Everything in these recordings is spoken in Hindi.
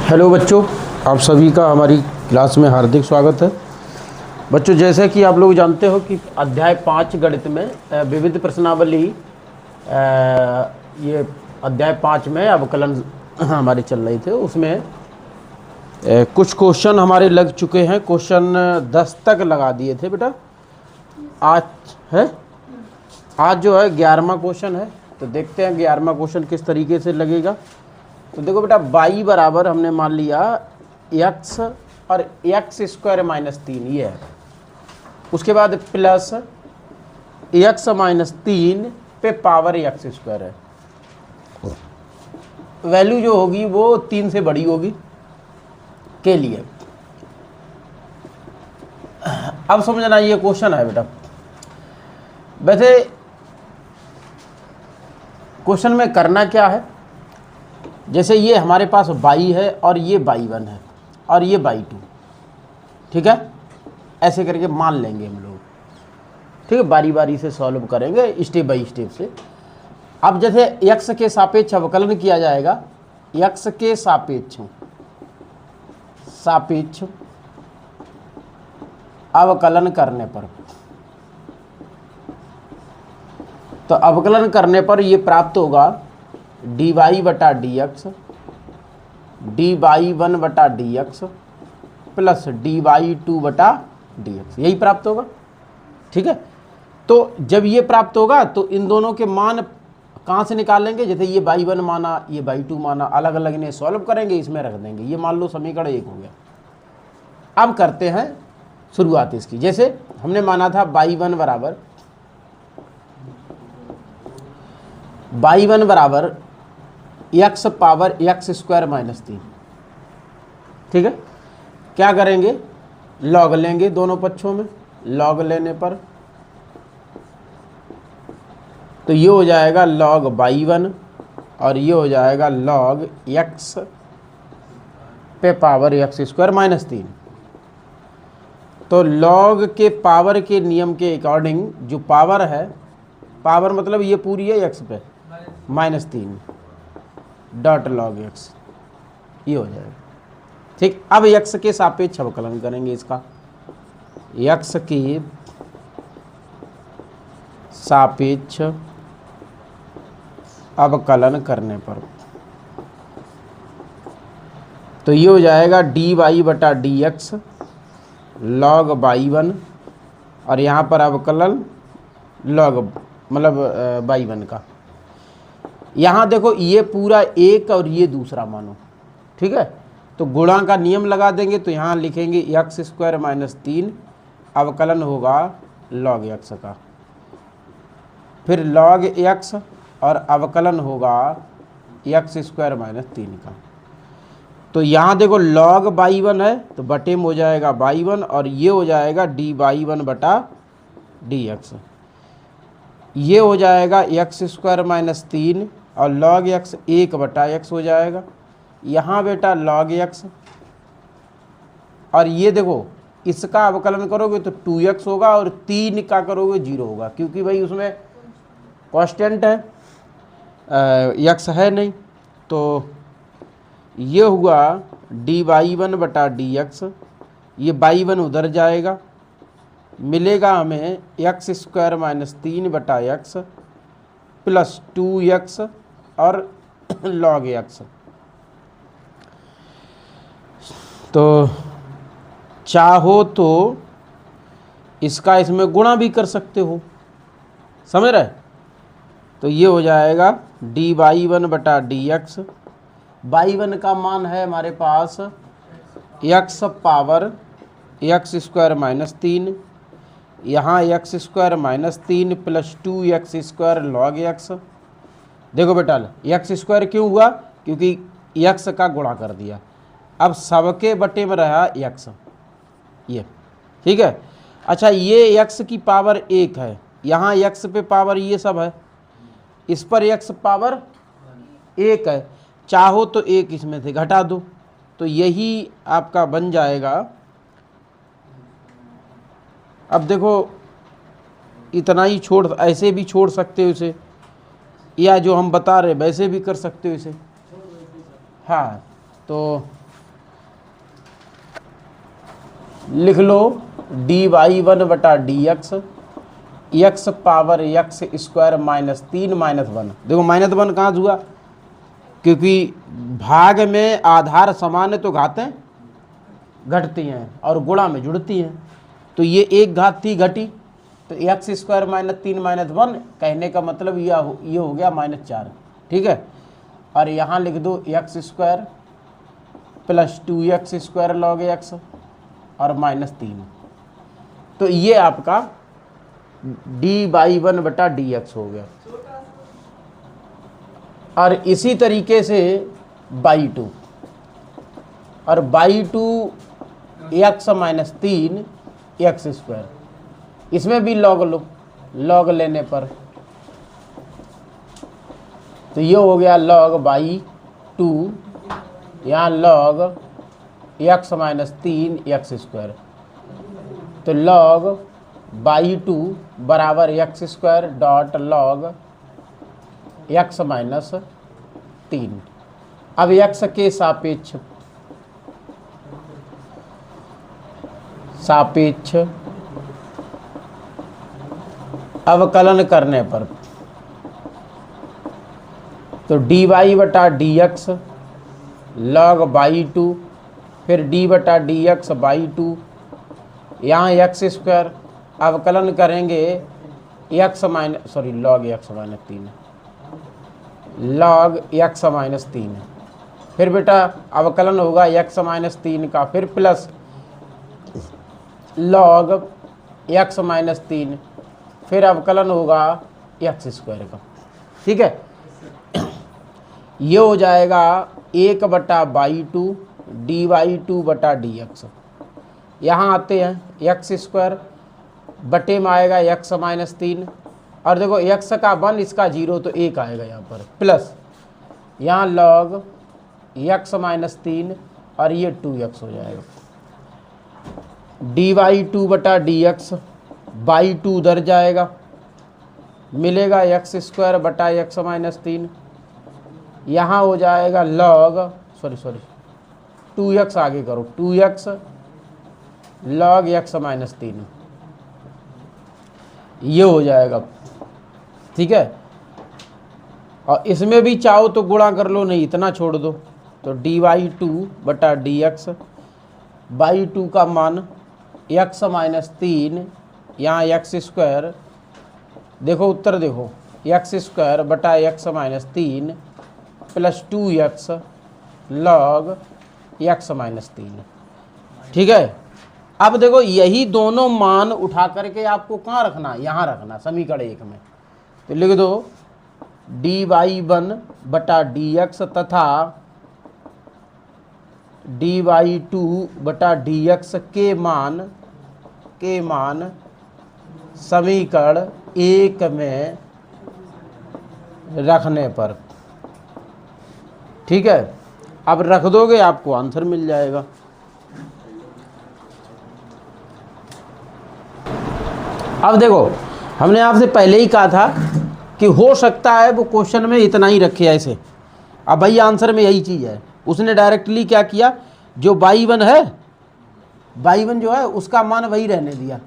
हेलो बच्चों, आप सभी का हमारी क्लास में हार्दिक स्वागत है। बच्चों, जैसे कि आप लोग जानते हो कि अध्याय 5 गणित में विविध प्रश्नावली, ये अध्याय 5 में अवकलन हमारे चल रहे थे। उसमें कुछ क्वेश्चन हमारे लग चुके हैं। क्वेश्चन 10 तक लगा दिए थे बेटा। आज जो है 11वां क्वेश्चन है। तो देखते हैं 11वां क्वेश्चन किस तरीके से लगेगा। तो देखो बेटा, y बराबर हमने मान लिया x और x स्क्वायर माइनस 3 ये है। उसके बाद प्लस x माइनस 3 पे पावर x स्क्वायर है। वैल्यू जो होगी वो 3 से बड़ी होगी के लिए। अब समझना, ये क्वेश्चन है बेटा। वैसे क्वेश्चन में करना क्या है, जैसे ये हमारे पास y है और ये y1 है और ये y2, ठीक है। ऐसे करके मान लेंगे हम लोग, ठीक है। बारी बारी से सॉल्व करेंगे स्टेप बाय स्टेप से। अब जैसे x के सापेक्ष अवकलन किया जाएगा, x के सापेक्ष अवकलन करने पर, तो अवकलन करने पर ये प्राप्त होगा dy बटा dx dy1 बटा dx प्लस dy2 बटा dx, यही प्राप्त होगा, ठीक है। तो जब ये प्राप्त होगा तो इन दोनों के मान कहाँ से निकालेंगे। जैसे ये y1 माना, ये y2 माना, अलग अलग इन्हें सॉल्व करेंगे, इसमें रख देंगे। ये मान लो समीकरण 1 हो गया। अब करते हैं शुरुआत इसकी। जैसे हमने माना था y1 बराबर x power x square minus 3, ठीक है। क्या करेंगे, लॉग लेंगे दोनों पक्षों में। लॉग लेने पर तो ये हो जाएगा लॉग y1 और ये हो जाएगा लॉग x पे पावर x स्क्वायर माइनस 3। तो लॉग के पावर के नियम के अकॉर्डिंग जो पावर है, पावर मतलब ये पूरी है x पे माइनस 3 डॉट लॉग x, ये हो जाएगा, ठीक। अब x के सापेक्ष अवकलन करेंगे इसका। x के सापेक्ष अवकलन करने पर तो ये हो जाएगा dy बटा dx लॉग y1 और यहाँ पर अवकलन लॉग मतलब y1 का। यहाँ देखो ये पूरा एक और ये दूसरा मानो, ठीक है। तो गुणा का नियम लगा देंगे, तो यहाँ लिखेंगे x स्क्वायर माइनस 3 अवकलन होगा log x का, फिर log x और अवकलन होगा x स्क्वायर माइनस 3 का। तो यहाँ देखो log y1 है तो बटे में हो जाएगा y1 और ये हो जाएगा dy1 बटा dx। ये हो जाएगा x स्क्वायर माइनस 3 और log x 1 बटा x हो जाएगा। यहाँ बेटा log x और ये देखो इसका अवकलन करोगे तो 2x होगा और 3 का करोगे 0 होगा, क्योंकि भाई उसमें कांस्टेंट है, x है नहीं। तो ये हुआ dy1 बटा dx, ये y1 उधर जाएगा, मिलेगा हमें x स्क्वायर माइनस 3 बटा x प्लस 2x और log x। तो चाहो तो इसका इसमें गुणा भी कर सकते हो, समझ रहे। तो ये हो जाएगा dy1 बटा dx, y1 का मान है हमारे पास x power x square minus 3, यहाँ x square minus 3 plus 2x square log x। देखो बेटा x स्क्वायर क्यों हुआ, क्योंकि x का गुणा कर दिया। अब सबके बटे में रहा x, ये ठीक है। अच्छा, ये x की पावर 1 है, यहाँ x पे पावर ये सब है, इस पर x पावर 1 है। चाहो तो 1 इसमें से घटा दो, तो यही आपका बन जाएगा। अब देखो इतना ही छोड़, ऐसे भी छोड़ सकते हो इसे, या जो हम बता रहे वैसे भी कर सकते हो इसे। हाँ, तो लिख लो डी वाई वन बटा D x, x power x square minus 3 minus 1। देखो माइनस 1 कहाँ से हुआ, क्योंकि भाग में आधार समान है तो घातें घटती हैं और गुणा में जुड़ती हैं। तो ये एक घात थी घटी, तो एक्स स्क्वायर माइनस 3 माइनस 1 कहने का मतलब ये हो गया -4। ठीक है, और यहाँ लिख दो x square plus 2x square log x और -3। तो ये आपका डी बाई वन बटा डी एक्स हो गया। और इसी तरीके से बाई टू, और by two x minus 3 x square, इसमें भी लॉग लो, लॉग लेने पर तो ये हो गया लॉग बाई टू, यहाँ log x minus 3 x square. तो लॉग बाई टू बराबर x square dot log x minus 3। अब एक्स के सापेक्ष अवकलन करने पर तो डी वाई बटा D x log by two, फिर डी बटा डी एक्स बाई टू, यहाँ एक्स स्क्वायर अवकलन करेंगे log x minus 3, log x minus 3। फिर बेटा अवकलन होगा एक्स माइनस 3 का, फिर प्लस लॉग एक्स माइनस 3, फिर अवकलन होगा एक्स स्क्वायर का। ठीक है, ये हो जाएगा 1 बटा Y two D Y two बटा डी एक्स। यहाँ आते हैं एक्स स्क्वायर बटे में आएगा एक्स माइनस 3, और देखो एक्स का 1 इसका 0 तो 1 आएगा यहाँ पर, प्लस यहाँ लॉग एक्स माइनस 3 और ये 2x हो जाएगा। डी वाई टू बटा डी एक्स बाई टू उधर जाएगा, मिलेगा एक्स स्क्वायर बटा एक्स माइनस 3, यहाँ हो जाएगा लॉग 2x आगे करो, 2x लॉग एक्स माइनस 3, ये हो जाएगा। ठीक है, और इसमें भी चाहो तो गुणा कर लो, नहीं इतना छोड़ दो। तो डी वाई टू बटा डी एक्स, बाई टू का मान एक्स माइनस 3, यहाँ एक्स स्क्वायर, देखो उत्तर देखो, एक्स स्क्वायर बटा x minus 3 plus 2x log x minus 3। ठीक है, अब देखो यही दोनों मान उठा करके आपको कहाँ रखना, यहाँ रखना समीकरण 1 में। तो लिख दो डी वाई वन बटा डी एक्स तथा डी वाई टू बटा डी एक्स के मान समीकरण 1 में रखने पर। ठीक है, अब रख दोगे आपको आंसर मिल जाएगा। अब देखो हमने आपसे पहले ही कहा था कि हो सकता है वो क्वेश्चन में इतना ही रखे ऐसे। अब भाई आंसर में यही चीज़ है, उसने डायरेक्टली क्या किया, जो बाई वन है, बाई वन जो है उसका मान वही रहने दिया।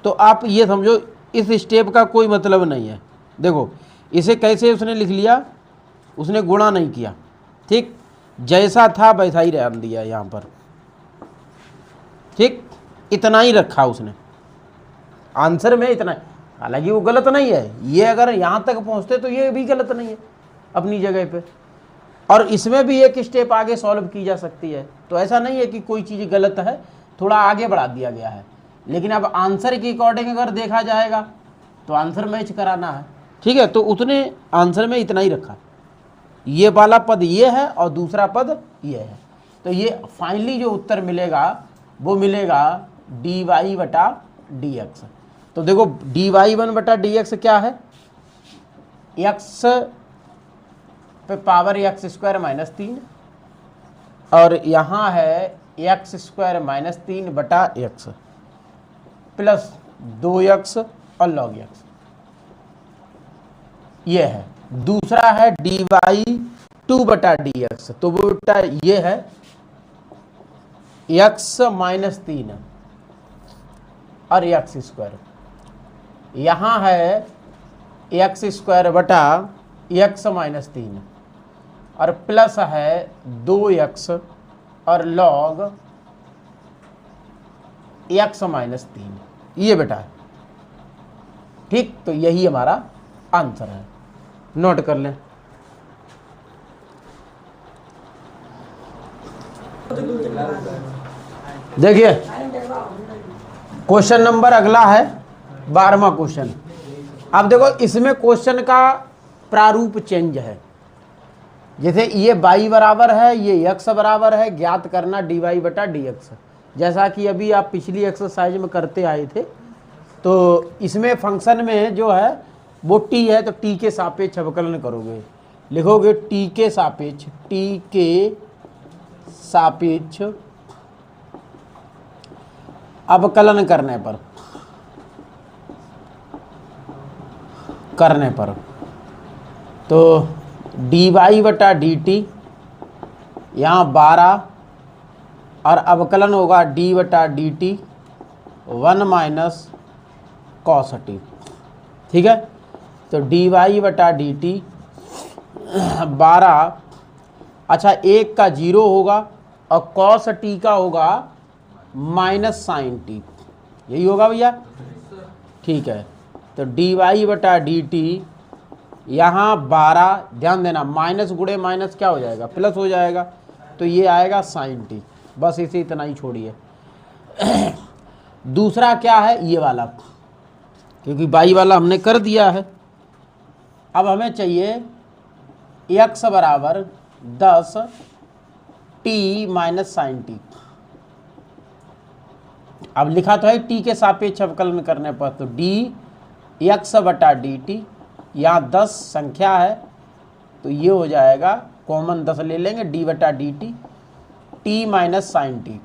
तो आप ये समझो इस स्टेप का कोई मतलब नहीं है। देखो इसे कैसे उसने लिख लिया, उसने गुणा नहीं किया, ठीक, जैसा था वैसा ही रहने दिया यहाँ पर। ठीक, इतना ही रखा उसने आंसर में, इतना। हालांकि वो गलत नहीं है, ये अगर यहाँ तक पहुँचते तो ये भी गलत नहीं है अपनी जगह पे, और इसमें भी एक स्टेप आगे सॉल्व की जा सकती है। तो ऐसा नहीं है कि कोई चीज़ गलत है, थोड़ा आगे बढ़ा दिया गया है, लेकिन अब आंसर के अकॉर्डिंग अगर देखा जाएगा तो आंसर मैच कराना है। ठीक है, तो उसने आंसर में इतना ही रखा, ये वाला पद ये है और दूसरा पद ये है। तो ये फाइनली जो उत्तर मिलेगा वो मिलेगा डी वाई बटा डी एक्स। तो देखो डी वाई वन बटा डी एक्स क्या है, एक्स पे पावर एक्स स्क्वायर माइनस 3, और यहाँ है एक्स स्क्वायर माइनस 3 बटा एक्स प्लस 2x और लॉग एक्स, ये है। दूसरा है डी वाई टू बटा डी एक्स, तो वो बेटा ये है एक्स माइनस 3 और एक्स स्क्वायर, यहाँ है एक्स स्क्वायर बटा एक्स माइनस 3 और प्लस है 2x और लॉग एक्स माइनस 3, ये बेटा है। ठीक, तो यही हमारा आंसर है, नोट कर लें। देखिए क्वेश्चन नंबर अगला है 12वां क्वेश्चन। अब देखो इसमें क्वेश्चन का प्रारूप चेंज है। जैसे ये y बराबर है, ये x बराबर है, ज्ञात करना dy बटा dx, जैसा कि अभी आप पिछली एक्सरसाइज में करते आए थे। तो इसमें फंक्शन में जो है वो t है, तो t के सापेक्ष अवकलन करोगे, लिखोगे t के सापेक्ष, t के सापेक्ष अवकलन करने पर तो dy बटा dt, यहाँ 12 और अवकलन होगा d बटा dt 1 माइनस कॉस t। ठीक है, तो dy बटा dt 12, अच्छा 1 का 0 होगा और कॉस t का होगा माइनस साइन t, यही होगा भैया। ठीक है, तो dy बटा dt यहाँ 12, ध्यान देना माइनस गुणे माइनस क्या हो जाएगा, प्लस हो जाएगा, तो ये आएगा साइन t। बस इसे इतना ही छोड़िए। दूसरा क्या है, ये वाला, क्योंकि y वाला हमने कर दिया है। अब हमें चाहिए x बराबर 10 t माइनस साइन t। अब लिखा तो है t के सापेक्ष अवकलन करने पर, तो d x बटा dt, यहाँ 10 संख्या है तो ये हो जाएगा, कॉमन 10 ले लेंगे, d बटा dt t minus sine t।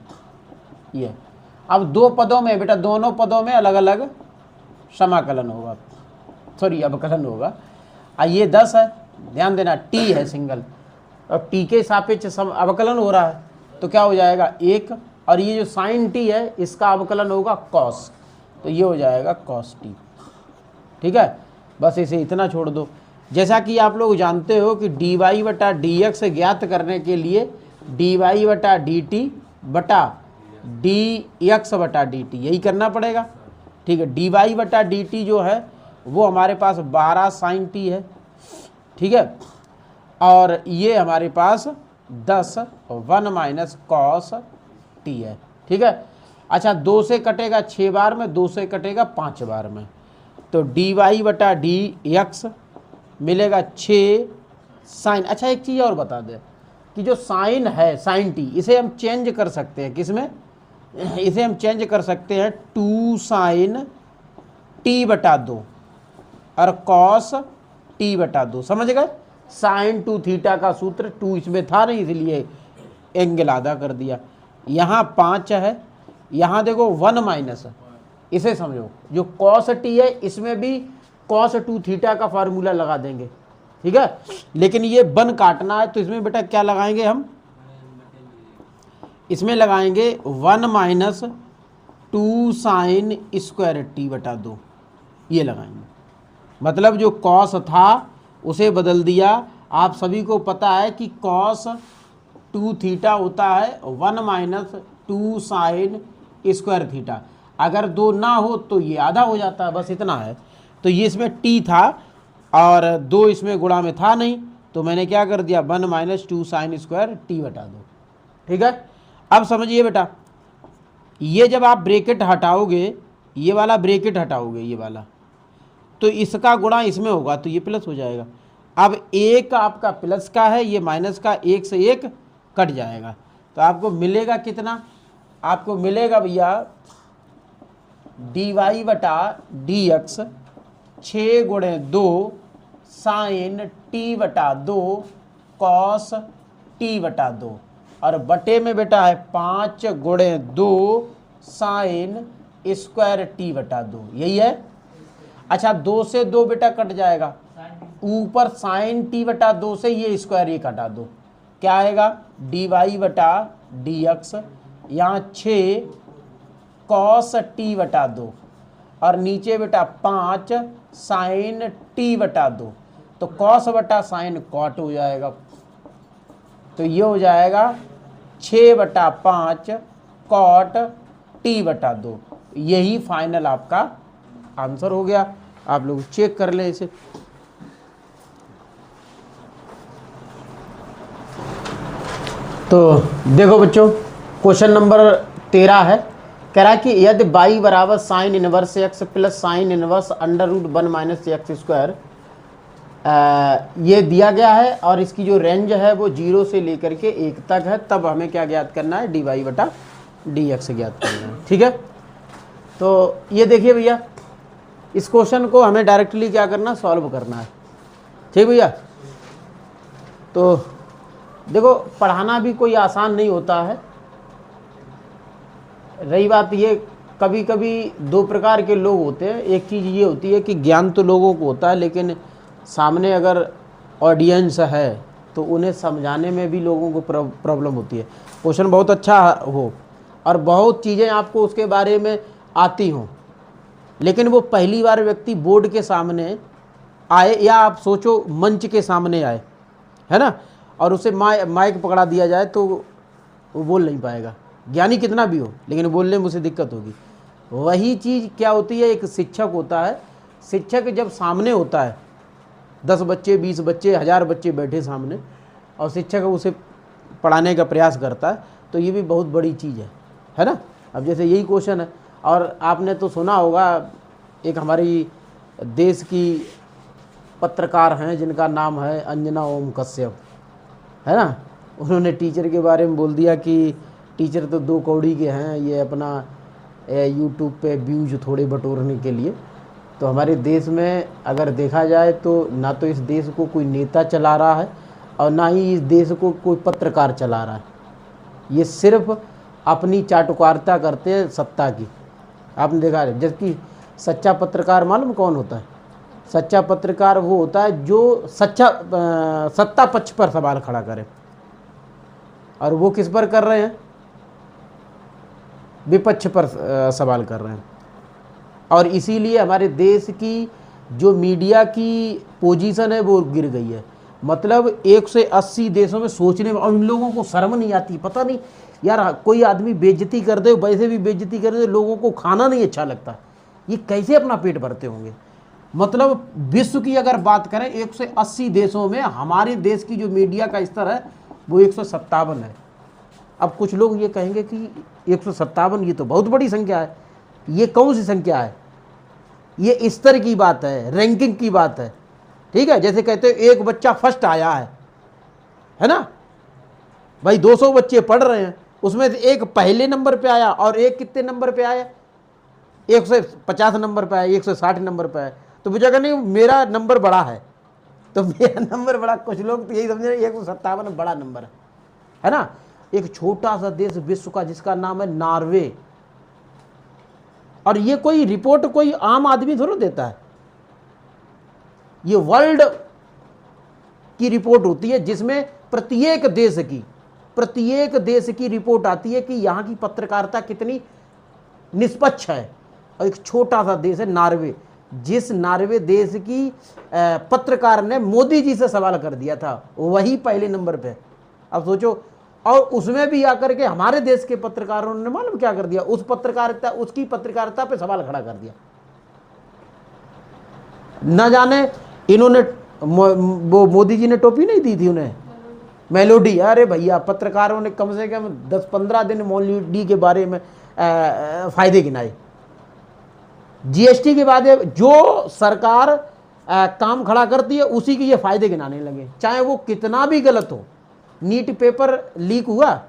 ये अब दो पदों में बेटा, दोनों पदों में अलग अलग समाकलन होगा, सॉरी अवकलन होगा। ये 10 है, ध्यान देना t है सिंगल, और t के सापेक्ष अवकलन हो रहा है, तो क्या हो जाएगा 1, और ये जो साइन t है इसका अवकलन होगा कॉस, तो ये हो जाएगा कॉस t। ठीक है, बस इसे इतना छोड़ दो। जैसा कि आप लोग जानते हो कि dy बटा dx ज्ञात करने के लिए dy बटा dt बटा dx बटा dt यही करना पड़ेगा। ठीक है, dy बटा dt जो है वो हमारे पास 12 साइन t है। ठीक है, और ये हमारे पास 10 1 माइनस कॉस t है। ठीक है, अच्छा 2 से कटेगा 6 बार में, 2 से कटेगा 5 बार में, तो dy बटा dx मिलेगा 6 साइन। अच्छा एक चीज़ और बता दें कि जो साइन है साइन t, इसे हम चेंज कर सकते हैं, किसमें, इसे हम चेंज कर सकते हैं 2 साइन t बटा 2 और कॉस t बटा 2, समझ गए। साइन 2 थीटा का सूत्र 2 इसमें था नहीं, इसलिए एंगल आधा कर दिया। यहाँ 5 है, यहाँ देखो 1 माइनस, इसे समझो, जो कॉस t है इसमें भी कॉस 2 थीटा का फार्मूला लगा देंगे। ठीक है, लेकिन ये 1 काटना है, तो इसमें बेटा क्या लगाएंगे हम, इसमें लगाएंगे 1 माइनस 2 साइन स्क्वायर t बटा 2, ये लगाएंगे। मतलब जो कॉस था उसे बदल दिया। आप सभी को पता है कि कॉस 2 थीटा होता है 1 माइनस 2 साइन स्क्वायर थीटा, अगर 2 ना हो तो ये आधा हो जाता है, बस इतना है। तो ये इसमें t था और 2 इसमें गुणा में था नहीं, तो मैंने क्या कर दिया 1 माइनस 2 साइन स्क्वायर t बटा 2। ठीक है, अब समझिए बेटा, ये जब आप ब्रैकेट हटाओगे, ये वाला ब्रैकेट हटाओगे, ये वाला, तो इसका गुणा इसमें होगा, तो ये प्लस हो जाएगा। अब एक आपका प्लस का है, ये माइनस का, 1 से 1 कट जाएगा, तो आपको मिलेगा कितना, आपको मिलेगा भैया dy बटा dx 6 गुणे 2 साइन t बटा 2 कॉस t बटा 2, और बटे में बेटा है 5 गुणे 2 साइन स्क्वायर t बटा 2, यही है। अच्छा 2 से 2 बेटा कट जाएगा, ऊपर साइन t बटा 2 से ये स्क्वायर ये कटा दो, क्या आएगा dy बटा dx, यहाँ 6 कॉस टी बटा 2 और नीचे बेटा 5 साइन टी बटा 2। तो कॉस बटा साइन कॉट हो जाएगा। तो ये हो जाएगा 6/5 कॉट टी बटा 2। यही फाइनल आपका आंसर हो गया। आप लोग चेक कर लें इसे। तो देखो बच्चों, क्वेश्चन नंबर 13 है। कह रहा है कि यदि y बराबर sine inverse x plus sine inverse √1 minus X square ये दिया गया है और इसकी जो रेंज है वो 0 से लेकर के 1 तक है, तब हमें क्या ज्ञात करना है, dy/dx ज्ञात करना है। ठीक है, तो ये देखिए भैया, इस क्वेश्चन को हमें डायरेक्टली क्या करना, सॉल्व करना है। ठीक भैया, तो देखो पढ़ाना भी कोई आसान नहीं होता है। रही बात ये, कभी कभी दो प्रकार के लोग होते हैं। एक चीज़ ये होती है कि ज्ञान तो लोगों को होता है, लेकिन सामने अगर ऑडियंस है तो उन्हें समझाने में भी लोगों को प्रॉब्लम होती है। क्वेश्चन बहुत अच्छा हो और बहुत चीज़ें आपको उसके बारे में आती हों, लेकिन वो पहली बार व्यक्ति बोर्ड के सामने आए या आप सोचो मंच के सामने आए, है ना, और उसे माइक पकड़ा दिया जाए तो वो बोल नहीं पाएगा, ज्ञानी कितना भी हो, लेकिन बोलने में उसे दिक्कत होगी। वही चीज़ क्या होती है, एक शिक्षक होता है। शिक्षक जब सामने होता है, 10 बच्चे, 20 बच्चे, 1000 बच्चे बैठे सामने, और शिक्षक उसे पढ़ाने का प्रयास करता है, तो ये भी बहुत बड़ी चीज़ है ना। अब जैसे यही क्वेश्चन है, और आपने तो सुना होगा, एक हमारी देश की पत्रकार हैं जिनका नाम है अंजना ओम कश्यप, है ना। उन्होंने टीचर के बारे में बोल दिया कि टीचर तो 2 कौड़ी के हैं, ये अपना यूट्यूब पे व्यूज थोड़े बटोरने के लिए। तो हमारे देश में अगर देखा जाए तो ना तो इस देश को कोई नेता चला रहा है और ना ही इस देश को कोई पत्रकार चला रहा है। ये सिर्फ अपनी चाटुकारिता करते हैं सत्ता की। आपने देखा है, जबकि सच्चा पत्रकार मालूम कौन होता है? सच्चा पत्रकार वो होता है जो सत्ता पक्ष पर सवाल खड़ा करे, और वो किस पर कर रहे हैं, विपक्ष पर सवाल कर रहे हैं। और इसीलिए हमारे देश की जो मीडिया की पोजीशन है वो गिर गई है। मतलब 180 देशों में सोचने में, और इन लोगों को शर्म नहीं आती। पता नहीं यार, कोई आदमी बेइज्जती कर दे, वैसे भी बेइज्जती कर दे, लोगों को खाना नहीं अच्छा लगता, ये कैसे अपना पेट भरते होंगे। मतलब विश्व की अगर बात करें 180 देशों में, हमारे देश की जो मीडिया का स्तर है वो 157 है। अब कुछ लोग ये कहेंगे कि 157 ये तो बहुत बड़ी संख्या है। ये कौन सी संख्या है? ये स्तर की बात है, रैंकिंग की बात है। ठीक है, जैसे कहते हैं एक बच्चा फर्स्ट आया है ना भाई, 200 बच्चे पढ़ रहे हैं, उसमें से एक पहले नंबर पे आया और एक कितने नंबर पे आया, 150 नंबर पे आया, 160 नंबर पे आया। तो मुझे नहीं, मेरा नंबर बड़ा है, तो मेरा नंबर बड़ा। कुछ लोग तो यही समझ रहे 157 बड़ा नंबर है ना। एक छोटा सा देश विश्व का जिसका नाम है नॉर्वे, और ये कोई रिपोर्ट कोई आम आदमी थोड़ा देता है, ये वर्ल्ड की रिपोर्ट होती है जिसमें प्रत्येक देश की रिपोर्ट आती है कि यहाँ की पत्रकारिता कितनी निष्पक्ष है। और एक छोटा सा देश है नॉर्वे, जिस नॉर्वे देश की पत्रकार ने मोदी जी से सवाल कर दिया था, वही पहले नंबर पे। अब सोचो, और उसमें भी आकर के हमारे देश के पत्रकारों ने मालूम क्या कर दिया, उसकी पत्रकारिता पे सवाल खड़ा कर दिया। न जाने इन्होंने वो मोदी जी ने टोपी नहीं दी थी उन्हें, मेलोडी। अरे भैया, पत्रकारों ने कम से कम 10-15 दिन मेलोडी के बारे में फायदे गिनाए। जीएसटी के बाद जो सरकार काम खड़ा करती है उसी के ये फायदे गिनाने लगे, चाहे वो कितना भी गलत हो। नीट पेपर लीक हुआ,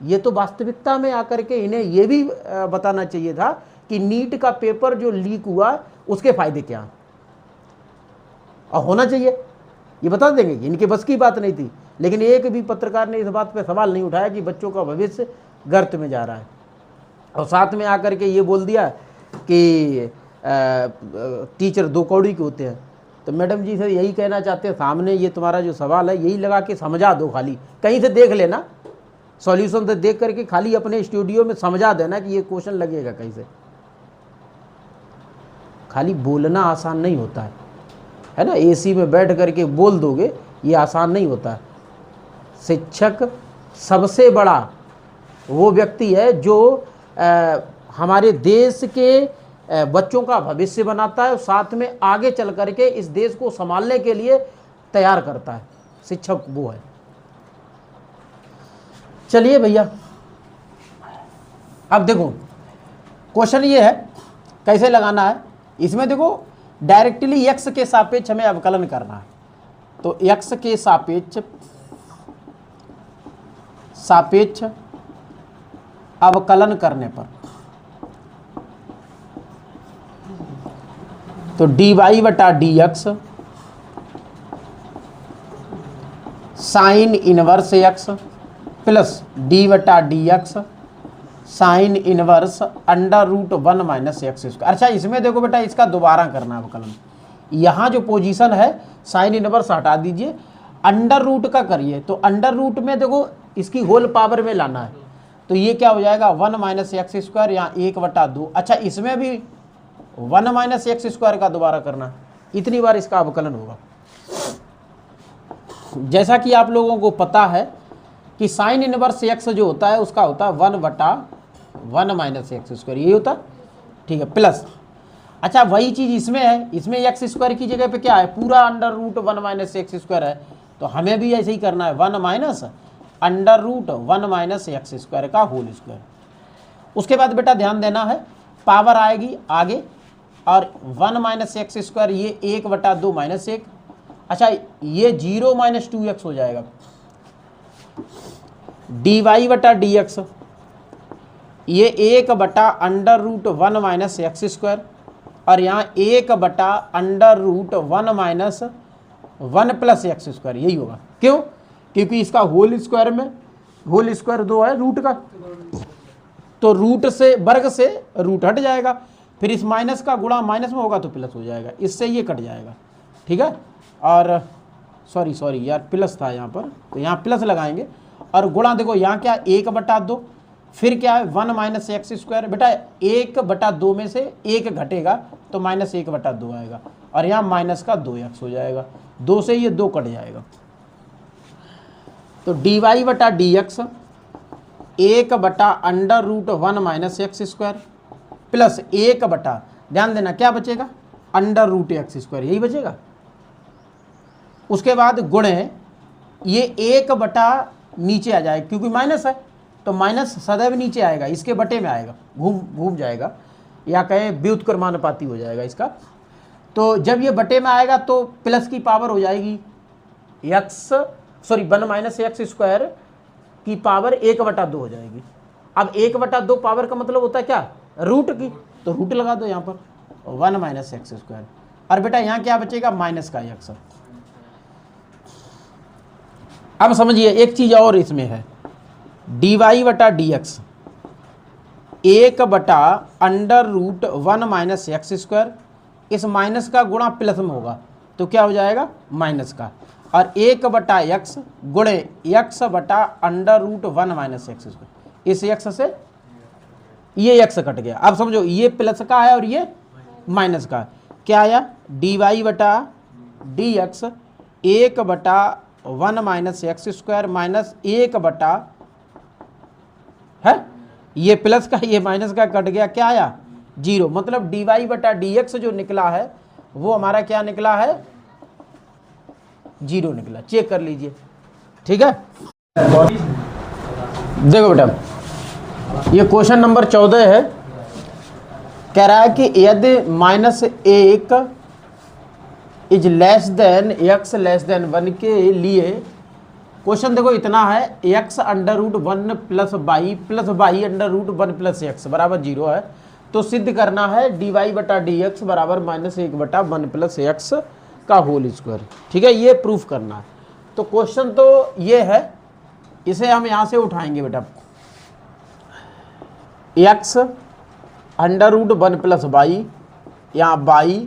ये तो वास्तविकता में आकर के इन्हें ये भी बताना चाहिए था कि नीट का पेपर जो लीक हुआ उसके फायदे क्या हैं, और होना चाहिए, ये बता देंगे। इनके बस की बात नहीं थी, लेकिन एक भी पत्रकार ने इस बात पे सवाल नहीं उठाया कि बच्चों का भविष्य गर्त में जा रहा है। और साथ में आकर के ये बोल दिया कि टीचर 2 कौड़ी के होते हैं। तो मैडम जी सर यही कहना चाहते हैं, सामने ये तुम्हारा जो सवाल है यही लगा के समझा दो, खाली कहीं से देख लेना, सॉल्यूशन तो देख करके खाली अपने स्टूडियो में समझा देना कि ये क्वेश्चन लगेगा कैसे। खाली बोलना आसान नहीं होता है ना, एसी में बैठ करके बोल दोगे ये आसान नहीं होता है। शिक्षक सबसे बड़ा वो व्यक्ति है जो हमारे देश के बच्चों का भविष्य बनाता है और साथ में आगे चल करके इस देश को संभालने के लिए तैयार करता है। शिक्षक वो है। चलिए भैया, अब देखो क्वेश्चन ये है कैसे लगाना है। इसमें देखो डायरेक्टली x के सापेक्ष हमें अवकलन करना है। तो x के सापेक्ष अवकलन करने पर तो dy बटा dx sine inverse x plus D बटा D X sine inverse under root 1 minus X square. अच्छा इसमें देखो बेटा इसका दोबारा करना है अवकलन। यहाँ जो पोजीशन है साइन इनवर्स हटा दीजिए, अंडर रूट का करिए। तो अंडर रूट में देखो इसकी होल पावर में लाना है। तो ये क्या हो जाएगा 1 माइनस एक्स स्क्वायर, यहाँ 1/2। अच्छा इसमें भी 1 माइनस एक्स स्क्वायर का दोबारा करना, इतनी बार इसका अवकलन होगा। जैसा कि आप लोगों को पता है कि साइन इनवर्स एक्स जो होता है उसका होता है 1/1 माइनस एक्स स्क्वायर, यही होता है, ठीक है, प्लस। अच्छा वही चीज़ इसमें है, इसमें एक्स स्क्वायर की जगह पे क्या है पूरा under root 1 minus X square है। तो हमें भी ऐसे ही करना है 1 minus under root 1 minus X square का होल स्क्वायर। उसके बाद बेटा ध्यान देना है पावर आएगी आगे और 1 माइनस एक्स स्क्वायर ये 1/2 माइनस 1। अच्छा ये 0 माइनस 2x हो जाएगा। dy बटा डी एक्स ये 1 under root 1 minus X square और यहाँ 1 root 1 minus 1 plus X square, यही होगा। क्यों? क्योंकि इसका होल स्क्वायर में होल स्क्वायर 2 है रूट का, तो रूट से वर्ग से रूट हट जाएगा, फिर इस माइनस का गुणा माइनस में होगा तो प्लस हो जाएगा, इससे ये कट जाएगा, ठीक है। और सॉरी यार प्लस था यहाँ पर, तो यहाँ प्लस लगाएंगे और गुणा देखो यहाँ क्या 1/2, फिर क्या है 1 माइनस एक्स स्क्वायर। बेटा 1/2 में से 1 घटेगा तो माइनस 1/2 आएगा और यहाँ माइनस का 2x हो जाएगा, 2 से ये 2 कट जाएगा। तो dy बटा D X 1 under root 1 minus X square plus 1 ध्यान देना क्या बचेगा अंडर रूट एक्स स्क्वायर, यही बचेगा। उसके बाद गुणे ये 1 नीचे आ जाएगा क्योंकि माइनस है, तो माइनस सदैव नीचे आएगा, इसके बटे में आएगा, घूम जाएगा, या कहें व्युत्क्रमानुपाती हो जाएगा इसका। तो जब ये बटे में आएगा तो प्लस की पावर हो जाएगी 1 माइनस एक्स स्क्वायर की पावर 1/2 हो जाएगी। अब 1/2 पावर का मतलब होता है क्या रूट की, तो रूट लगा दो यहाँ पर 1 माइनस एक्स स्क्वायर। और बेटा यहाँ क्या बचेगा माइनस का x। अब समझिए एक चीज और इसमें है dy बटा D X 1 under root 1 minus X square, इस माइनस का गुणा प्लस में होगा तो क्या हो जाएगा माइनस का, और 1/x गुणे x under root 1 minus X square, इस x से ये x कट गया। अब समझो ये प्लस का है और ये माइनस का है, क्या आया dy बटा D x 1/1 minus X square minus 1 है, ये प्लस का ये माइनस का कट गया, क्या आया 0। मतलब dy बटा डी एक्स जो निकला है वो हमारा क्या निकला है 0 निकला, चेक कर लीजिए, ठीक है। देखो बेटा ये क्वेश्चन नंबर 14 है, कह रहा है कि यदि -1 is less than x less than 1 के लिए क्वेश्चन देखो इतना है x under root 1 plus y under root 1 plus X बराबर 0 है, तो सिद्ध करना है dy बटा डी एक्स बराबर -1/1 प्लस एक्स का होल स्क्वायर, ठीक है, ये प्रूफ करना है। तो क्वेश्चन तो ये है, इसे हम यहाँ से उठाएंगे बेटा x under root 1 plus y, यहाँ y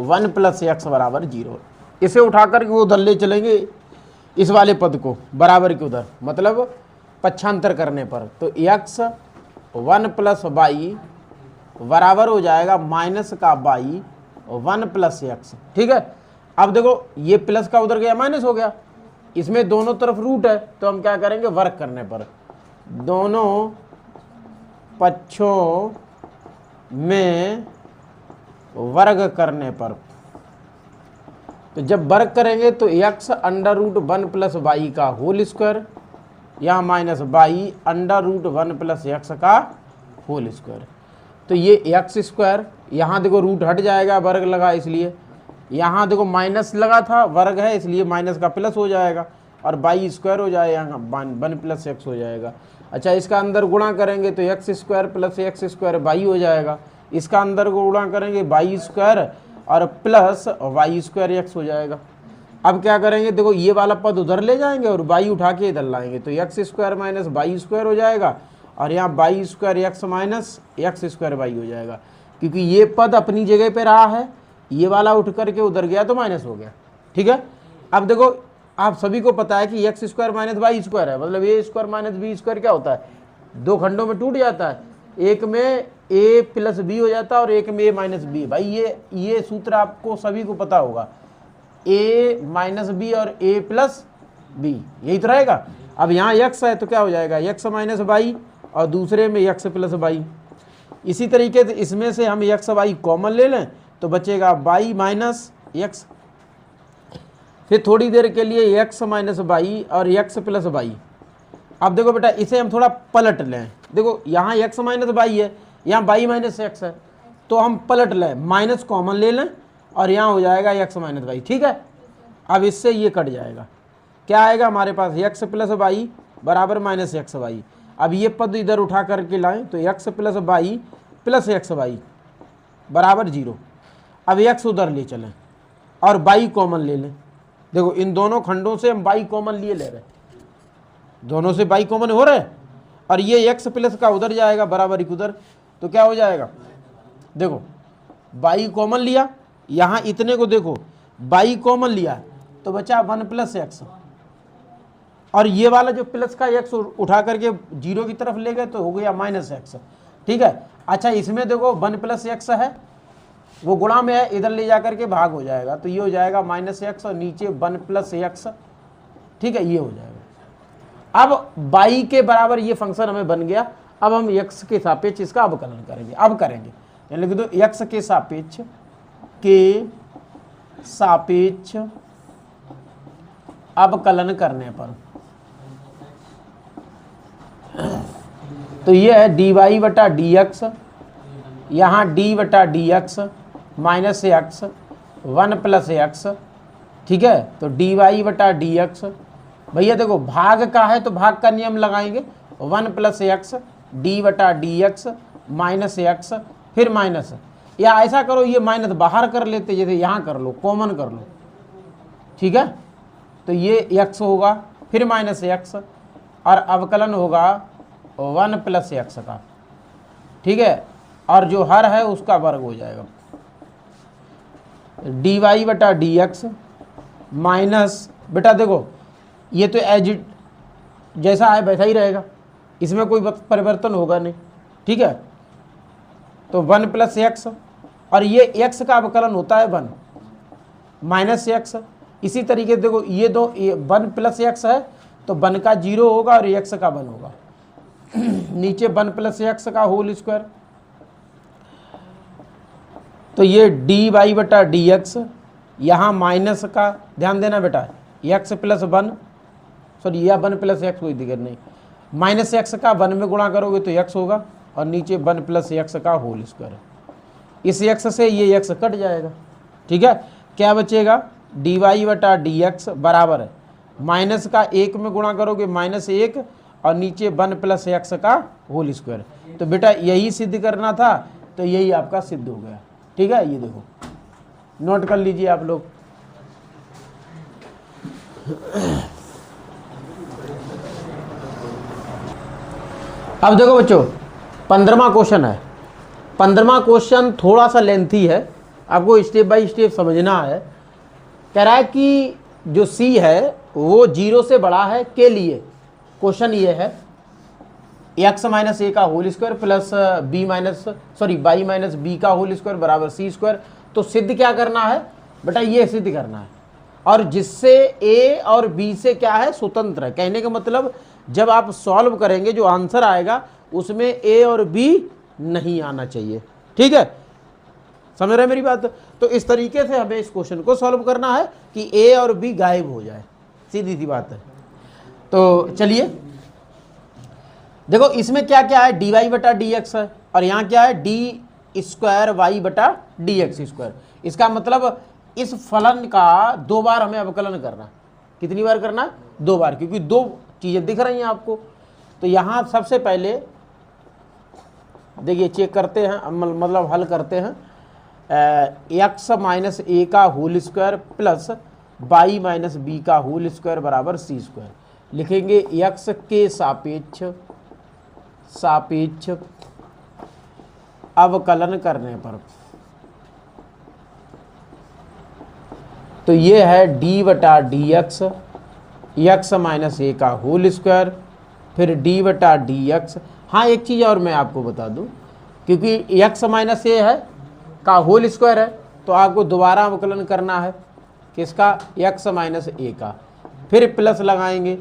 1 प्लस एक्स बराबर 0, इसे उठा कर के उधर ले चलेंगे इस वाले पद को बराबर के उधर, मतलब पक्षांतर करने पर, तो x 1 प्लस वाई बराबर हो जाएगा माइनस का वाई 1 प्लस एक्स। ठीक है, अब देखो ये प्लस का उधर गया माइनस हो गया, इसमें दोनों तरफ रूट है, तो हम क्या करेंगे, वर्क करने पर दोनों पक्षों में वर्ग करने पर, तो जब वर्ग करेंगे तो x under root 1 plus Y का होल स्क्वायर, यहाँ minus Y under root 1 plus X का होल स्क्वायर, तो ये एक्स स्क्वायर, यहाँ देखो रूट हट जाएगा, वर्ग लगा इसलिए, यहाँ देखो माइनस लगा था, वर्ग है इसलिए माइनस का प्लस हो जाएगा, और वाई स्क्वायर हो जाएगा, यहाँ 1 प्लस एक्स हो जाएगा। अच्छा, इसका अंदर गुणा करेंगे तो X square plus X square Y हो जाएगा, इसका अंदर गुणा करेंगे वाई स्क्वायर और प्लस वाई स्क्वायर एक्स हो जाएगा। अब क्या करेंगे, देखो ये वाला पद उधर ले जाएंगे और वाई उठा के इधर लाएंगे, तो X square minus Y square हो जाएगा, और यहाँ Y square X minus X square Y हो जाएगा, क्योंकि ये पद अपनी जगह पे रहा है, ये वाला उठ करके उधर गया तो माइनस हो गया। ठीक है, अब देखो आप सभी को पता है कि X square minus Y square है, मतलब A square minus B square क्या होता है, दो खंडों में टूट जाता है, एक में ए प्लस बी हो जाता है और एक में ए माइनस बी। भाई ये सूत्र आपको सभी को पता होगा, ए माइनस बी और ए प्लस बी, यही तो रहेगा। अब यहाँ x है तो क्या हो जाएगा, x माइनस वाई और दूसरे में x प्लस वाई। इसी तरीके से इसमें से हम x वाई कॉमन ले लें तो बचेगा y माइनस एक्स, फिर थोड़ी देर के लिए x माइनस वाई और x प्लस वाई। अब देखो बेटा इसे हम थोड़ा पलट लें, देखो यहाँ x माइनस वाई है, यहाँ y माइनस एक्स है, तो हम पलट लें, माइनस कॉमन ले लें और यहाँ हो जाएगा x माइनस वाई। ठीक है, अब इससे ये कट जाएगा, क्या आएगा हमारे पास, x प्लस वाई बराबर माइनस एक्स वाई। अब ये पद इधर उठा करके लाएं तो x plus Y plus X Y बराबर 0। अब x उधर ले चलें और y कॉमन ले लें, देखो इन दोनों खंडों से हम y कॉमन लिए ले रहे हैं, दोनों से y कॉमन हो रहे हैं, और ये x प्लस का उधर जाएगा बराबर एक उधर, तो क्या हो जाएगा, देखो y कॉमन लिया, यहाँ इतने को देखो y कॉमन लिया तो बचा 1 प्लस एक्स, और ये वाला जो प्लस का x उठा करके 0 की तरफ ले गए तो हो गया माइनस एक्स। ठीक है, अच्छा इसमें देखो 1 प्लस एक्स है, वो गुणा में है, इधर ले जा करके भाग हो जाएगा, तो ये हो जाएगा माइनस एक्स और नीचे 1 प्लस एक्स। ठीक है, ये हो जाएगा। अब y के बराबर ये फंक्शन हमें बन गया, अब हम x के सापेक्ष इसका अवकलन करेंगे। अब करेंगे, यानी लिख दो x के सापेक्ष अवकलन करने पर, तो ये है dy बटा डी एक्स, यहाँ d बटा D X minus x 1 plus x. ठीक है, तो dy बटा डी एक्स, भैया देखो भाग का है तो भाग का नियम लगाएंगे, 1 प्लस एक्स डी बटा डी एक्स माइनस एक्स फिर माइनस, या ऐसा करो ये माइनस बाहर कर लेते, जैसे यहाँ कर लो, कॉमन कर लो। ठीक है, तो ये x होगा फिर माइनस एक्स और अवकलन होगा 1 प्लस एक्स का। ठीक है, और जो हर है उसका वर्ग हो जाएगा, dy बटा डी एक्स माइनस, बेटा देखो ये तो एज जैसा है वैसा ही रहेगा, इसमें कोई परिवर्तन होगा नहीं। ठीक है, तो 1 प्लस एक्स, और ये x का अवकलन होता है 1 माइनस एक्स। इसी तरीके से देखो ये दो 1 प्लस एक्स है तो 1 का 0 होगा और x का 1 होगा, नीचे 1 प्लस एक्स का होल स्क्वायर, तो ये dy बटा डी एक्स, यहाँ माइनस का ध्यान देना बेटा, x प्लस 1 सॉरी या 1 प्लस एक्स कोई दिक्कत नहीं, माइनस एक्स का 1 में गुणा करोगे तो x होगा और नीचे 1 प्लस एक्स का होल स्क्वायर, इस x से ये x कट जाएगा। ठीक है, क्या बचेगा, dy बटा डी एक्स बराबर है माइनस का 1 में गुणा करोगे माइनस 1 और नीचे 1 प्लस एक्स का होल स्क्वायर। तो बेटा यही सिद्ध करना था, तो यही आपका सिद्ध हो गया। ठीक है, ये देखो नोट कर लीजिए आप लोग। अब देखो बच्चों 15वां क्वेश्चन है। 15वां क्वेश्चन थोड़ा सा लेंथी है, आपको स्टेप बाय स्टेप समझना है। कह रहा है कि जो C है वो 0 से बड़ा है के लिए, क्वेश्चन ये है एक्स माइनस ए का whole square plus Y minus B का होल स्क्वायर बराबर सी स्क्वायर। तो सिद्ध क्या करना है बेटा, ये सिद्ध करना है, और जिससे ए और बी से क्या है, स्वतंत्र है। कहने का मतलब जब आप सॉल्व करेंगे जो आंसर आएगा उसमें ए और बी नहीं आना चाहिए। ठीक है, समझ रहे मेरी बात। तो इस तरीके से हमें इस क्वेश्चन को सॉल्व करना है कि ए और बी गायब हो जाए, सीधी सी बात है। तो चलिए देखो इसमें क्या क्या है, डी वाई बटा डी एक्स है, और यहाँ क्या है, डी स्क्वायर वाई बटा डी एक्स स्क्वायर। इसका मतलब इस फलन का 2 बार हमें अवकलन करना। कितनी बार करना, 2 बार, क्योंकि 2 चीजें दिख रही हैं आपको। तो यहाँ सबसे पहले देखिए चेक करते हैं, मतलब हल करते हैं। एक्स माइनस ए का whole square plus Y minus B का होल स्क्वायर बराबर सी स्क्वायर। लिखेंगे एक्स के सापेक्ष अवकलन करने पर। तो ये है डी बटा D x, x minus A का होल स्क्वायर, फिर डी बटा डी एक्स। हाँ एक चीज़ और मैं आपको बता दूं, क्योंकि एक्स माइनस ए है का होल स्क्वायर है, तो आपको दोबारा अवकलन करना है किसका, एक्स माइनस ए का। फिर प्लस लगाएंगे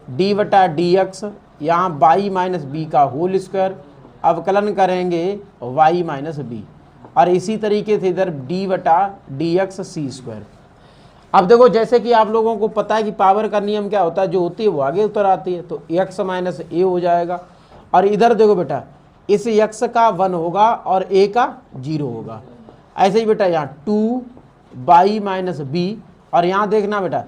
डी बटा डी एक्स, यहाँ वाई माइनस बी का होल स्क्वायर, अवकलन करेंगे वाई माइनस बी, और इसी तरीके से इधर डी बटा डी एक्स सी स्क्वायर। अब देखो जैसे कि आप लोगों को पता है कि पावर का नियम क्या होता है, जो होती है वो आगे उतर आती है। तो एक्स माइनस ए हो जाएगा, और इधर देखो बेटा इस एक्स का 1 होगा और ए का 0 होगा। ऐसे ही बेटा यहाँ 2 वाई माइनस बी, और यहाँ देखना बेटा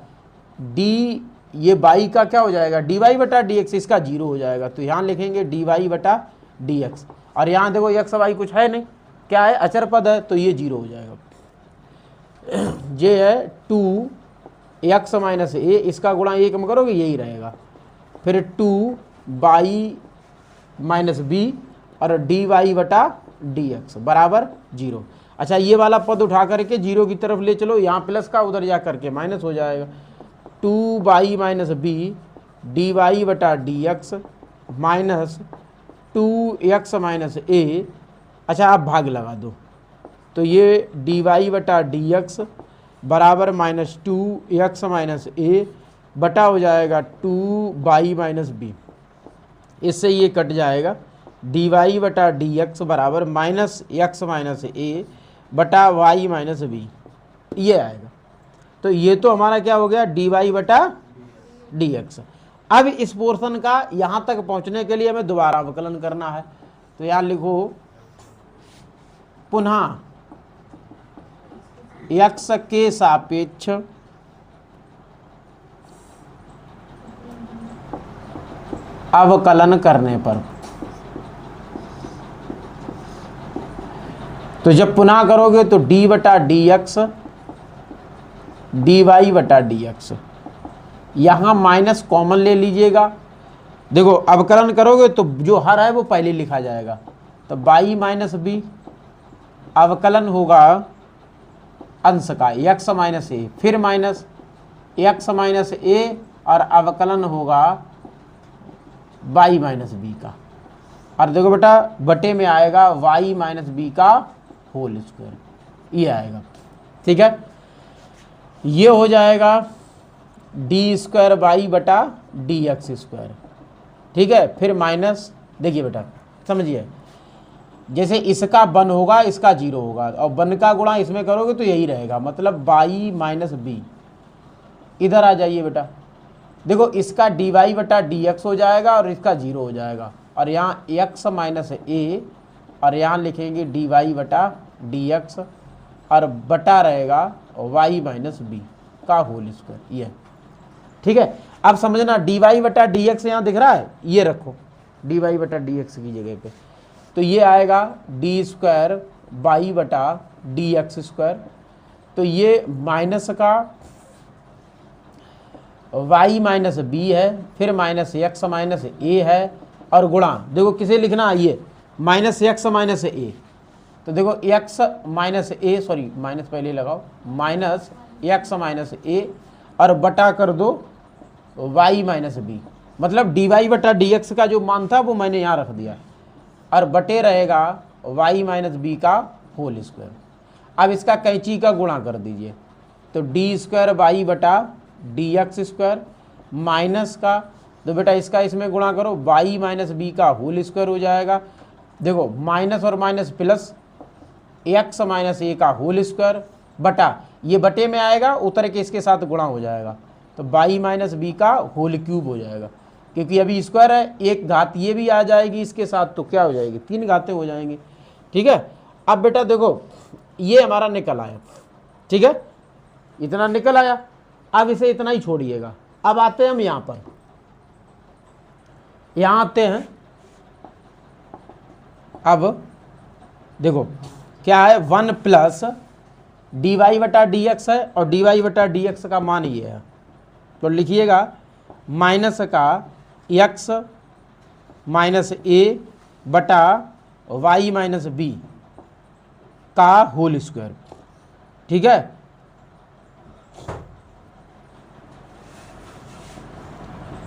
डी, ये बाई का क्या हो जाएगा, डी वाई बटा डी एक्स, इसका 0 हो जाएगा। तो यहाँ लिखेंगे डी वाई बटा डी एक्स, और यहाँ देखो एक्स वाई कुछ है नहीं, क्या है, अचर पद है, तो ये 0 हो जाएगा। ये है 2 एक्स माइनस ए, इसका गुणा 1 में करोगे यही रहेगा। फिर 2 वाई माइनस बी और डी वाई बटा डी एक्स बराबर 0। अच्छा ये वाला पद उठा करके 0 की तरफ ले चलो, यहाँ प्लस का उधर जा करके माइनस हो जाएगा। 2 Y minus B D Y बटा D X minus 2 X minus A. अच्छा आप भाग लगा दो, तो ये डी वाई बटा डी एक्स बराबर माइनस 2 एक्स माइनस ए बटा हो जाएगा 2 वाई माइनस बी। इससे ये कट जाएगा, डी वाई बटा डी एक्स बराबर माइनस एक्स माइनस ए बटा वाई माइनस बी, ये आएगा। तो ये तो हमारा क्या हो गया, डी वाई बटा डी एक्स। अब इस पोर्शन का यहाँ तक पहुँचने के लिए हमें दोबारा अवकलन करना है। तो यहाँ लिखो पुनः एक्स के सापेक्ष अवकलन करने पर। तो जब पुनः करोगे तो डी बटा डी एक्स डी वाई बटा डी एक्स, यहाँ माइनस कॉमन ले लीजिएगा। देखो अवकलन करोगे तो जो हर है वो पहले लिखा जाएगा। तो वाई माइनस बी अवकलन होगा अंश का एक्स माइनस ए, फिर माइनस एक्स माइनस ए, और अवकलन होगा वाई माइनस बी का। और देखो बेटा बटे में आएगा वाई माइनस बी का होल स्क्वायर, ये आएगा। ठीक है, ये हो जाएगा डी स्क्वायर वाई बटा डी एक्स स्क्वायर। ठीक है, फिर माइनस, देखिए बेटा समझिए, जैसे इसका 1 होगा इसका 0 होगा, और 1 का गुणा इसमें करोगे तो यही रहेगा, मतलब वाई माइनस बी। इधर आ जाइए बेटा, देखो इसका डी वाई बटा डी एक्स हो जाएगा और इसका 0 हो जाएगा, और यहाँ एक्स माइनस ए, और यहाँ लिखेंगे डी वाई बटा डी एक्स, और बटा रहेगा वाई माइनस बी का होल स्क्वायर, ये। ठीक है, अब समझना डी वाई बटा डी एक्स यहाँ दिख रहा है, ये रखो डी वाई बटा डी एक्स की जगह पे। तो ये आएगा डी स्क्वायर वाई बटा डी एक्स स्क्वायर। तो ये माइनस का वाई माइनस बी है, फिर माइनस एक्स माइनस ए है, और गुणा देखो किसे लिखना है, ये माइनस एक्स माइनस ए। तो देखो एक्स माइनस ए, सॉरी माइनस पहले लगाओ, माइनस एक्स माइनस ए, और बटा कर दो वाई माइनस बी, मतलब डी वाई बटा डी एक्स का जो मान था वो मैंने यहाँ रख दिया है, और बटे रहेगा वाई माइनस बी का होल स्क्वायर। अब इसका कैंची का गुणा कर दीजिए, तो डी स्क्वायर वाई बटा डी एक्स स्क्वायर माइनस का, तो बेटा इसका इसमें गुणा करो, वाई माइनस बी का होल स्क्वायर हो जाएगा। देखो माइनस और minus plus, X minus A का होल स्क्वायर बटा, ये बटे में आएगा, उतर के इसके साथ गुणा हो जाएगा, तो वाई माइनस बी का होल क्यूब हो जाएगा, क्योंकि अभी स्क्वायर है, एक घात ये भी आ जाएगी इसके साथ, तो क्या हो जाएगी, 3 घातें हो जाएंगी। ठीक है, अब बेटा देखो ये हमारा निकल आया, ठीक है, इतना निकल आया। अब इसे इतना ही छोड़िएगा। अब आते हैं हम यहाँ पर, यहाँ आते हैं। अब देखो क्या है, 1 प्लस डी वाई बटा डी एक्स है, और डी वाई बटा डी एक्स का मान ये है, तो लिखिएगा माइनस का एक्स माइनस ए बटा वाई माइनस बी का होल स्क्वायर। ठीक है,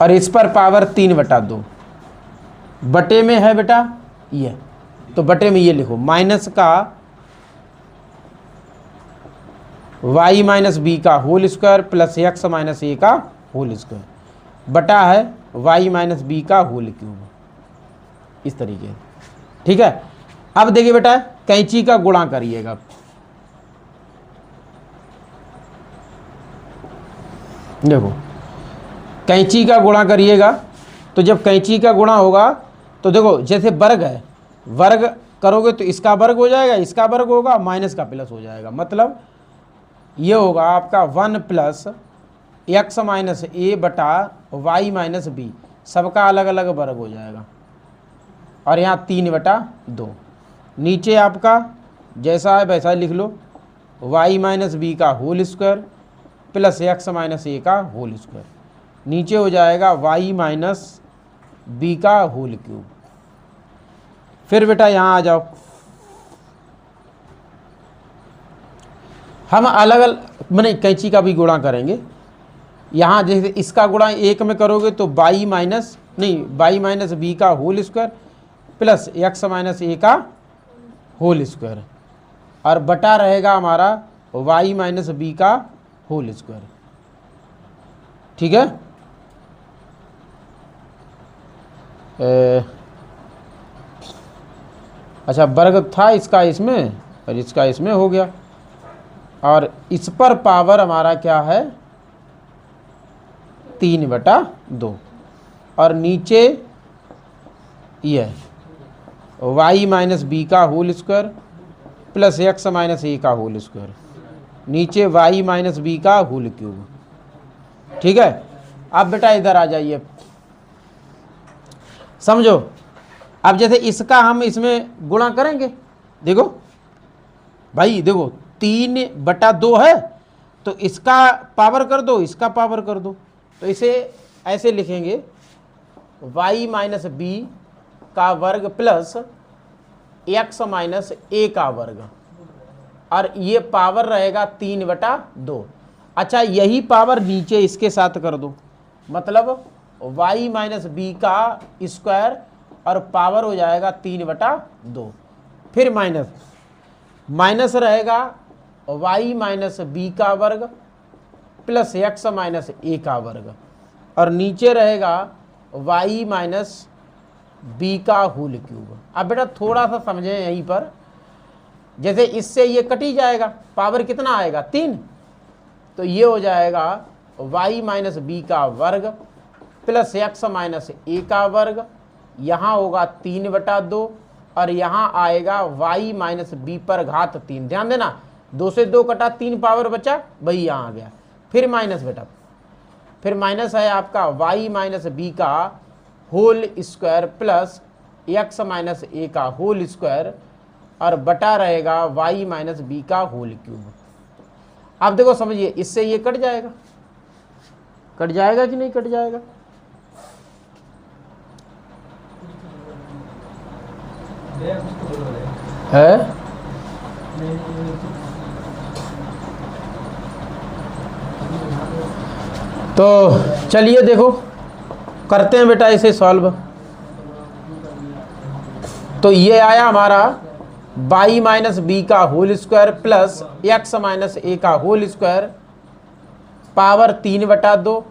और इस पर पावर 3/2 बटे में है बेटा ये, तो बटे में ये लिखो माइनस का वाई माइनस बी का whole square plus X minus A का होल स्क्वायर बटा है वाई माइनस बी का होल क्यूब, इस तरीके। ठीक है, अब देखिए बेटा कैंची का गुणा करिएगा। देखो कैंची का गुणा करिएगा, तो जब कैंची का गुणा होगा तो देखो जैसे वर्ग है, वर्ग करोगे तो इसका वर्ग हो जाएगा, इसका वर्ग होगा, माइनस का प्लस हो जाएगा, मतलब ये होगा आपका 1 प्लस एक्स माइनस ए बटा वाई माइनस बी, सबका अलग अलग वर्ग हो जाएगा, और यहाँ 3/2। नीचे आपका जैसा है वैसा लिख लो, वाई माइनस बी का whole square plus X minus A का होल स्क्वायर, नीचे हो जाएगा वाई माइनस बी का होल क्यूब। फिर बेटा यहाँ आ जाओ, हम अलग अलग मैंने कैंची का भी गुणा करेंगे। यहाँ जैसे इसका गुणा 1 में करोगे तो वाई माइनस बी का whole square plus X minus A का होल स्क्वायर, और बटा रहेगा हमारा वाई माइनस बी का होल स्क्वायर। ठीक है, अच्छा वर्ग था इसका इसमें और इसका इसमें हो गया, और इस पर पावर हमारा क्या है 3/2, और नीचे ये वाई माइनस बी का whole square plus X minus A का होल स्क्वायर, नीचे वाई माइनस बी का होल क्यूब। ठीक है, अब बेटा इधर आ जाइए, समझो। अब जैसे इसका हम इसमें गुणा करेंगे, देखो भाई देखो 3/2 है, तो इसका पावर कर दो, इसका पावर कर दो, तो इसे ऐसे लिखेंगे वाई माइनस बी का वर्ग प्लस एक्स माइनस ए का वर्ग, और ये पावर रहेगा 3/2। अच्छा यही पावर नीचे इसके साथ कर दो, मतलब वाई माइनस बी का स्क्वायर और पावर हो जाएगा 3/2, फिर माइनस रहेगा वाई माइनस बी का वर्ग प्लस एक्स माइनस ए का वर्ग, और नीचे रहेगा वाई माइनस बी का होल क्यूब। अब बेटा थोड़ा सा समझें यहीं पर, जैसे इससे ये कट ही जाएगा, पावर कितना आएगा 3, तो ये हो जाएगा वाई माइनस बी का वर्ग प्लस एक्स माइनस ए का वर्ग, यहाँ होगा 3/2, और यहाँ आएगा वाई माइनस बी पर घात 3। ध्यान देना 2 से 2 कटा, 3 पावर बचा, वही यहाँ आ गया। फिर माइनस बेटा, फिर माइनस है आपका वाई माइनस बी का whole square plus X minus A का होल स्क्वायर, और बटा रहेगा वाई माइनस बी का होल क्यूब। अब देखो समझिए, इससे ये कट जाएगा, कट जाएगा कि नहीं कट जाएगा? है तो चलिए देखो करते हैं बेटा इसे सॉल्व। तो ये आया हमारा y माइनस बी का whole square plus X minus A का होल स्क्वायर पावर 3/2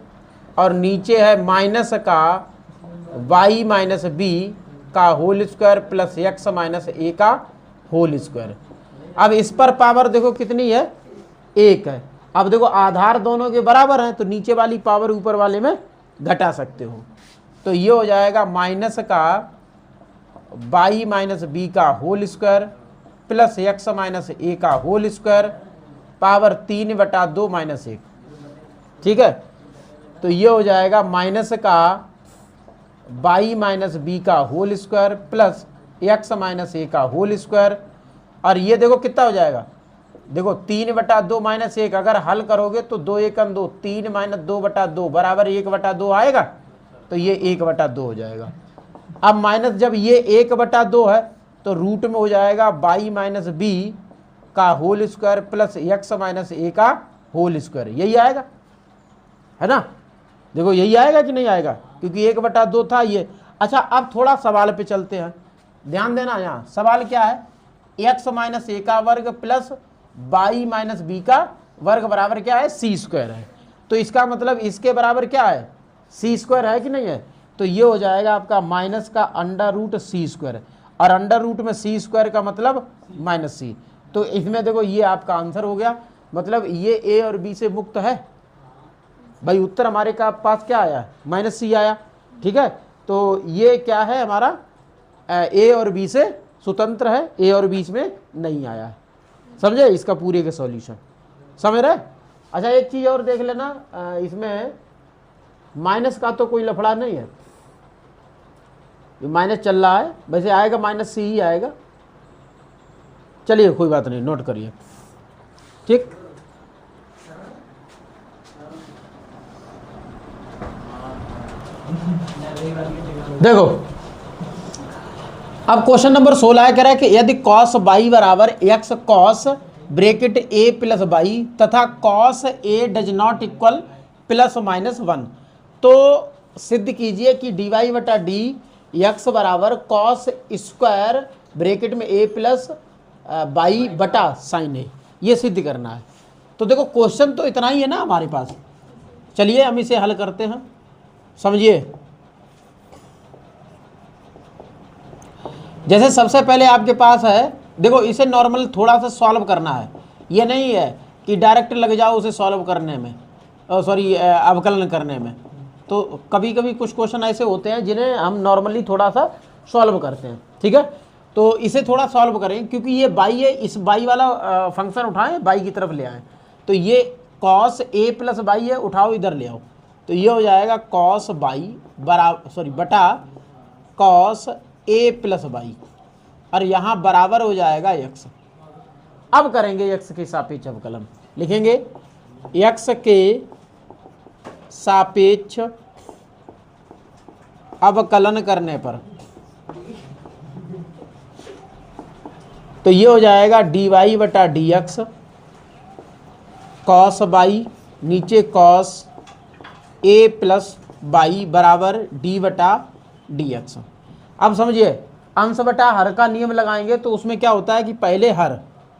और नीचे है माइनस का y माइनस बी का whole square plus X minus A का होल स्क्वायर। अब इस पर पावर देखो कितनी है, 1 है। अब देखो आधार दोनों के बराबर हैं तो नीचे वाली पावर ऊपर वाले में घटा सकते हो। तो ये हो जाएगा माइनस का y माइनस बी का whole square plus X minus A का होल स्क्वायर पावर 3/2 माइनस 1। ठीक है, तो ये हो जाएगा माइनस का y माइनस बी का whole square plus X minus A का होल स्क्वायर। और ये देखो कितना हो जाएगा, देखो 3/2 माइनस 1 अगर हल करोगे तो 2 1 2, 3 माइनस 2/2 बराबर 1/2 आएगा। तो ये 1/2 हो जाएगा। अब माइनस जब ये 1/2 है तो रूट में हो जाएगा y माइनस बी का whole square plus X minus A का होल स्क्वायर। यही आएगा, है ना। देखो यही आएगा कि नहीं आएगा, क्योंकि 1/2 था ये। अच्छा, अब थोड़ा सवाल पे चलते हैं, ध्यान देना। यहाँ सवाल क्या है, एक्स माइनस ए का वर्ग प्लस y माइनस बी का वर्ग बराबर क्या है, सी स्क्वायर है। तो इसका मतलब इसके बराबर क्या है, सी स्क्वायर है कि नहीं है। तो ये हो जाएगा आपका माइनस का अंडर रूट सी स्क्वायर, और अंडर रूट में सी स्क्वायर का मतलब माइनस सी। तो इसमें देखो ये आपका आंसर हो गया, मतलब ये ए और बी से मुक्त है भाई। उत्तर हमारे का पास क्या आया, माइनस सी आया। ठीक है, तो ये क्या है हमारा ए और बी से स्वतंत्र है, ए और बी में नहीं आया है। समझे इसका पूरे के सॉल्यूशन, समझ रहे। अच्छा, एक चीज़ और देख लेना, इसमें माइनस का तो कोई लफड़ा नहीं है, माइनस चल रहा है, वैसे आएगा माइनस सी ही आएगा। चलिए कोई बात नहीं, नोट करिए। ठीक, देखो अब क्वेश्चन नंबर 16 कह रहा है कि यदि कॉस बाई बराबर X cos bracket A plus Y तथा cos A does not equal plus minus 1, तो सिद्ध कीजिए कि डी वाई बटा डी एक्स बराबर कॉस स्क्वायर ब्रैकेट में ए प्लस बाई बटा साइन ए। ये सिद्ध करना है। तो देखो क्वेश्चन तो इतना ही है ना हमारे पास। चलिए हम इसे हल करते हैं, समझिए। जैसे सबसे पहले आपके पास है, देखो इसे नॉर्मल थोड़ा सा सॉल्व करना है। ये नहीं है कि डायरेक्ट लग जाओ उसे सॉल्व करने में, सॉरी अवकलन करने में। तो कभी कभी कुछ क्वेश्चन ऐसे होते हैं जिन्हें हम नॉर्मली थोड़ा सा सॉल्व करते हैं। ठीक है, तो इसे थोड़ा सॉल्व करें, क्योंकि ये बाई है, इस बाई वाला फंक्शन उठाएं, बाई की तरफ ले आएँ। तो ये कॉस ए प्लस बाई है, उठाओ इधर ले आओ। तो ये हो जाएगा कॉस बाई बराबर, सॉरी बटा कॉस ए प्लस बाई, और यहाँ बराबर हो जाएगा एक्स। अब करेंगे एक्स के सापेक्ष अवकलन, लिखेंगे एक्स के सापेक्ष अवकलन करने पर तो ये हो जाएगा डी वाई बटा डी एक्स कॉस बाई, नीचे कॉस ए प्लस बाई बराबर डी बटा डी एक्स। अब समझिए अंश बटा हर का नियम लगाएंगे तो उसमें क्या होता है कि पहले हर,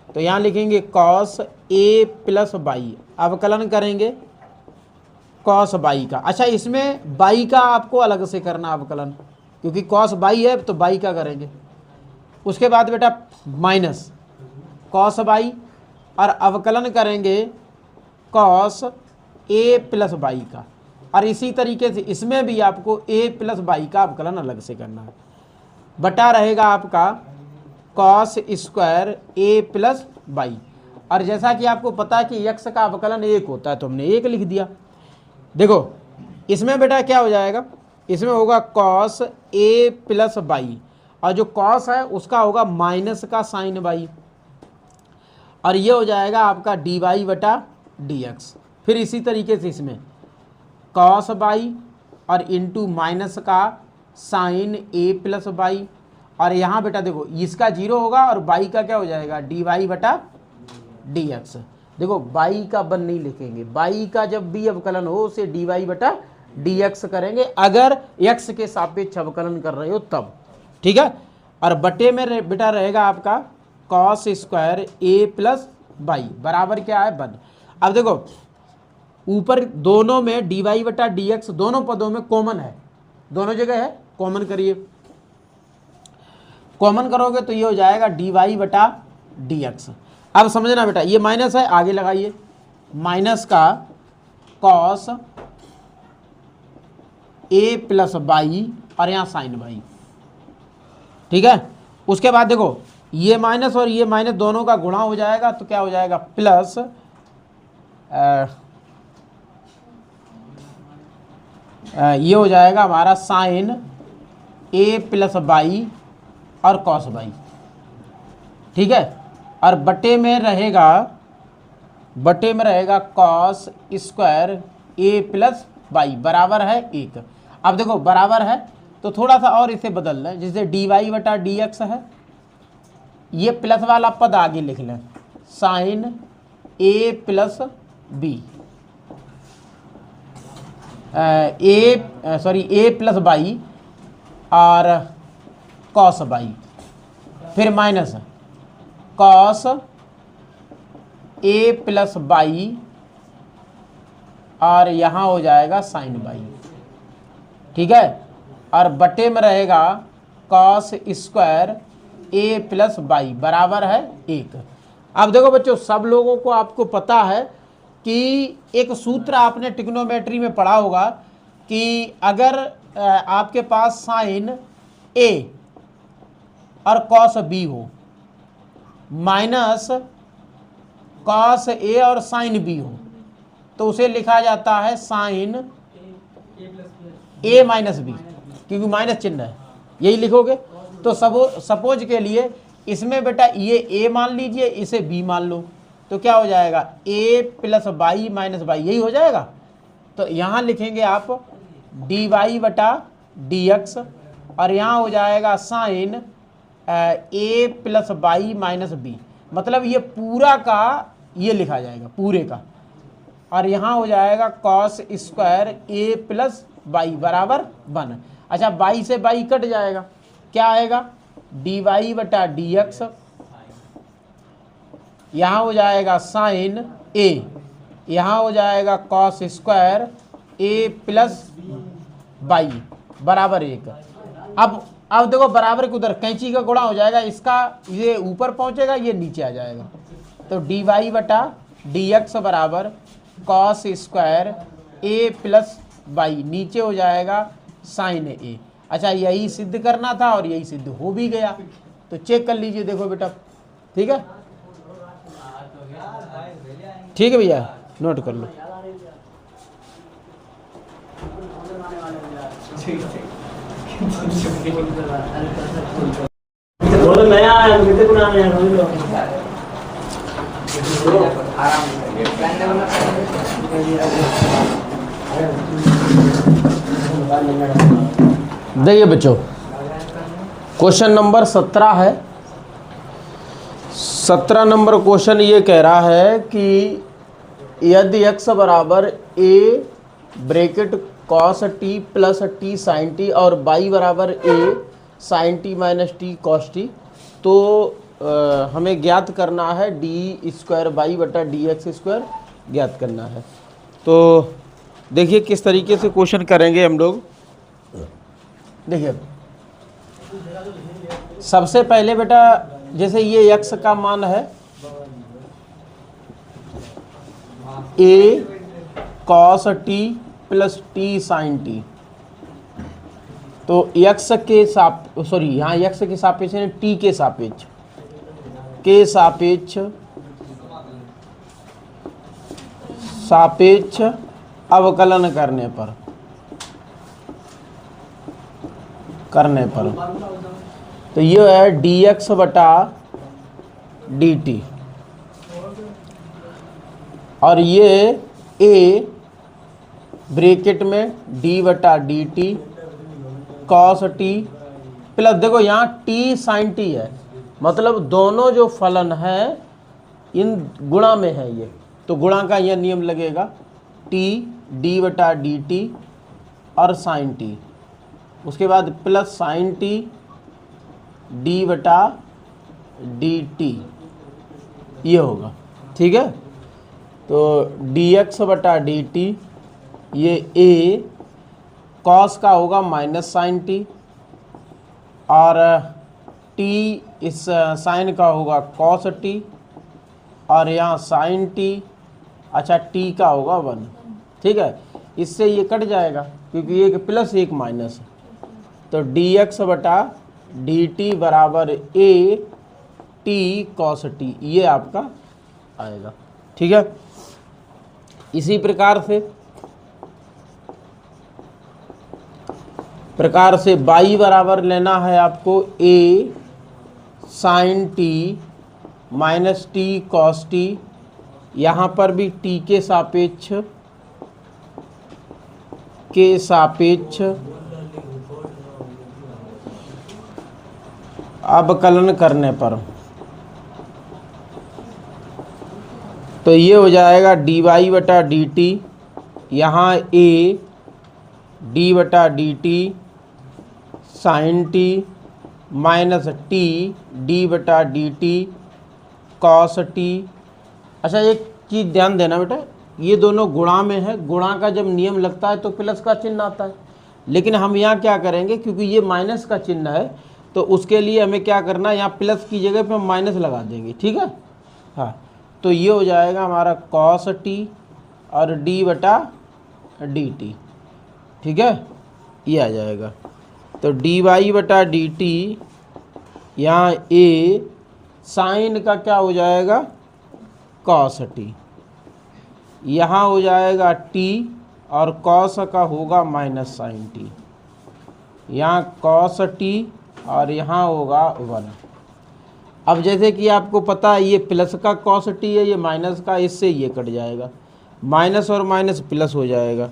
तो यहाँ लिखेंगे कॉस ए प्लस बाई, अवकलन करेंगे कॉस बाई का। अच्छा, इसमें बाई का आपको अलग से करना अवकलन, क्योंकि कॉस बाई है तो बाई का करेंगे। उसके बाद बेटा माइनस कॉस बाई, और अवकलन करेंगे कॉस ए प्लस बाई का। और इसी तरीके से इसमें भी आपको ए प्लस बाई का अवकलन अलग से करना है। बटा रहेगा आपका कॉस स्क्वायर ए प्लस बाई, और जैसा कि आपको पता है कि एक्स का अवकलन 1 होता है तो हमने 1 लिख दिया। देखो इसमें बेटा क्या हो जाएगा, इसमें होगा कॉस ए प्लस बाई, और जो कॉस है उसका होगा माइनस का साइन बाई, और ये हो जाएगा आपका डी वाई बटा डी एक्स। फिर इसी तरीके से इसमें कॉस बाई और इंटू माइनस का साइन ए प्लस बाई, और यहाँ बेटा देखो इसका 0 होगा और बाई का क्या हो जाएगा डी वाई बटा डी एक्स। देखो बाई का 1 नहीं लिखेंगे, बाई का जब भी अवकलन हो उसे डी वाई बटा dx करेंगे अगर x के सापेक्ष अवकलन कर रहे हो तब, ठीक है। और बटे में बेटा रहेगा आपका cos square a plus by बराबर क्या है 1। अब देखो ऊपर दोनों में dy बटा dx दोनों पदों में कॉमन है, दोनों जगह है, कॉमन करिए। कॉमन करोगे तो ये हो जाएगा dy बटा dx। अब समझना बेटा ये माइनस है, आगे लगाइए, माइनस का कॉस a प्लस बाई और यहाँ साइन बाई, ठीक है। उसके बाद देखो ये माइनस और ये माइनस दोनों का गुणा हो जाएगा तो क्या हो जाएगा प्लस ये हो जाएगा हमारा साइन a प्लस बाई और कॉस बाई, ठीक है। और बटे में रहेगा cos square a plus by बराबर है 1। अब देखो बराबर है तो थोड़ा सा और इसे बदल लें, जिससे dy बटा dx है, ये प्लस वाला पद आगे लिख लें sine a plus B a plus Y और कॉस बाई, फिर minus cos a plus Y और यहाँ हो जाएगा साइन बाई, ठीक है। और बटे में रहेगा cos square a plus by बराबर है 1। अब देखो बच्चों सब लोगों को आपको पता है कि एक सूत्र आपने ट्रिग्नोमेट्री में पढ़ा होगा कि अगर आपके पास साइन a और कॉस b हो माइनस कॉस a और साइन b हो तो उसे लिखा जाता है साइन a माइनस बी, क्योंकि माइनस चिन्ह है, यही लिखोगे। तो सपोज के लिए इसमें बेटा ये a मान लीजिए, इसे b मान लो, तो क्या हो जाएगा a plus Y minus by, यही हो जाएगा। तो यहाँ लिखेंगे आप dy बटा dx और यहाँ हो जाएगा sine a plus Y minus B, मतलब ये पूरा का ये लिखा जाएगा पूरे का, और यहाँ हो जाएगा cos square a plus by बराबर 1। अच्छा बाई से बाई कट जाएगा, क्या आएगा dy बटा dx, यहाँ हो जाएगा साइन a, यहाँ हो जाएगा cos square a plus by बराबर 1। अब देखो बराबर के उधर कैंची का गुणा हो जाएगा, इसका ये ऊपर पहुंचेगा ये नीचे आ जाएगा, तो dy बटा dx बराबर cos square a plus by, नीचे हो जाएगा साइन a। अच्छा यही सिद्ध करना था और यही सिद्ध हो भी गया, तो चेक कर लीजिए, देखो बेटा, ठीक है, ठीक है भैया, नोट कर लो। देखिए बच्चों क्वेश्चन नंबर 17 है। 17 नंबर क्वेश्चन ये कह रहा है कि यदि x बराबर a bracket cos T plus T sine T और y बराबर a sine T minus T cos T, तो हमें ज्ञात करना है डी स्क्वायर बाई बटा डी एक्स स्क्वायर ज्ञात करना है। तो देखिए किस तरीके से क्वेश्चन करेंगे हम लोग। देखिए सबसे पहले बेटा जैसे ये x का मान है a cos T plus T sine T, तो x के यहाँ x के सापेक्ष है t के सापेक्ष अवकलन करने पर तो ये है dx बटा dt और ये a ब्रैकेट में d बटा dt कॉस टी प्लस, देखो यहाँ t साइन टी है, मतलब दोनों जो फलन है इन गुणा में है ये, तो गुणा का यह नियम लगेगा t d बटा dt और साइन टी, उसके बाद प्लस साइन टी डी बटा डी टी, ये होगा। ठीक है, तो डी एक्स बटा डी टी, ये ए कॉस का होगा माइनस साइन टी, और टी इस साइन का होगा कॉस टी, और यहाँ साइन टी, अच्छा टी का होगा 1। ठीक है, इससे ये कट जाएगा क्योंकि एक प्लस एक माइनस है, तो डी एक्स बटा डी टी बराबर ए टी कॉस टी, ये आपका आएगा। ठीक है, इसी प्रकार से y बराबर लेना है आपको a sine T minus T cos T, यहाँ पर भी t के सापेक्ष अवकलन करने पर, तो ये हो जाएगा डी वाई बटा डी टी, यहाँ a डी बटा D T sine T minus T D बटा डी टी कॉस टी। अच्छा, एक चीज़ ध्यान देना बेटा, ये दोनों गुणा में है, गुणा का जब नियम लगता है तो प्लस का चिन्ह आता है, लेकिन हम यहाँ क्या करेंगे, क्योंकि ये माइनस का चिन्ह है तो उसके लिए हमें क्या करना है, यहाँ प्लस की जगह पे हम माइनस लगा देंगे। ठीक है, हाँ, तो ये हो जाएगा हमारा कॉस टी और डी बटा डी टी। ठीक है, ये आ जाएगा, तो डी वाई बटा डी टी, यहाँ ए साइन का क्या हो जाएगा कॉस टी, यहाँ हो जाएगा टी और कॉस का होगा माइनस साइन टी, यहाँ कॉस टी और यहाँ होगा 1। अब जैसे कि आपको पता है ये प्लस का कॉस टी है, ये माइनस का, इससे ये कट जाएगा, माइनस और माइनस प्लस हो जाएगा,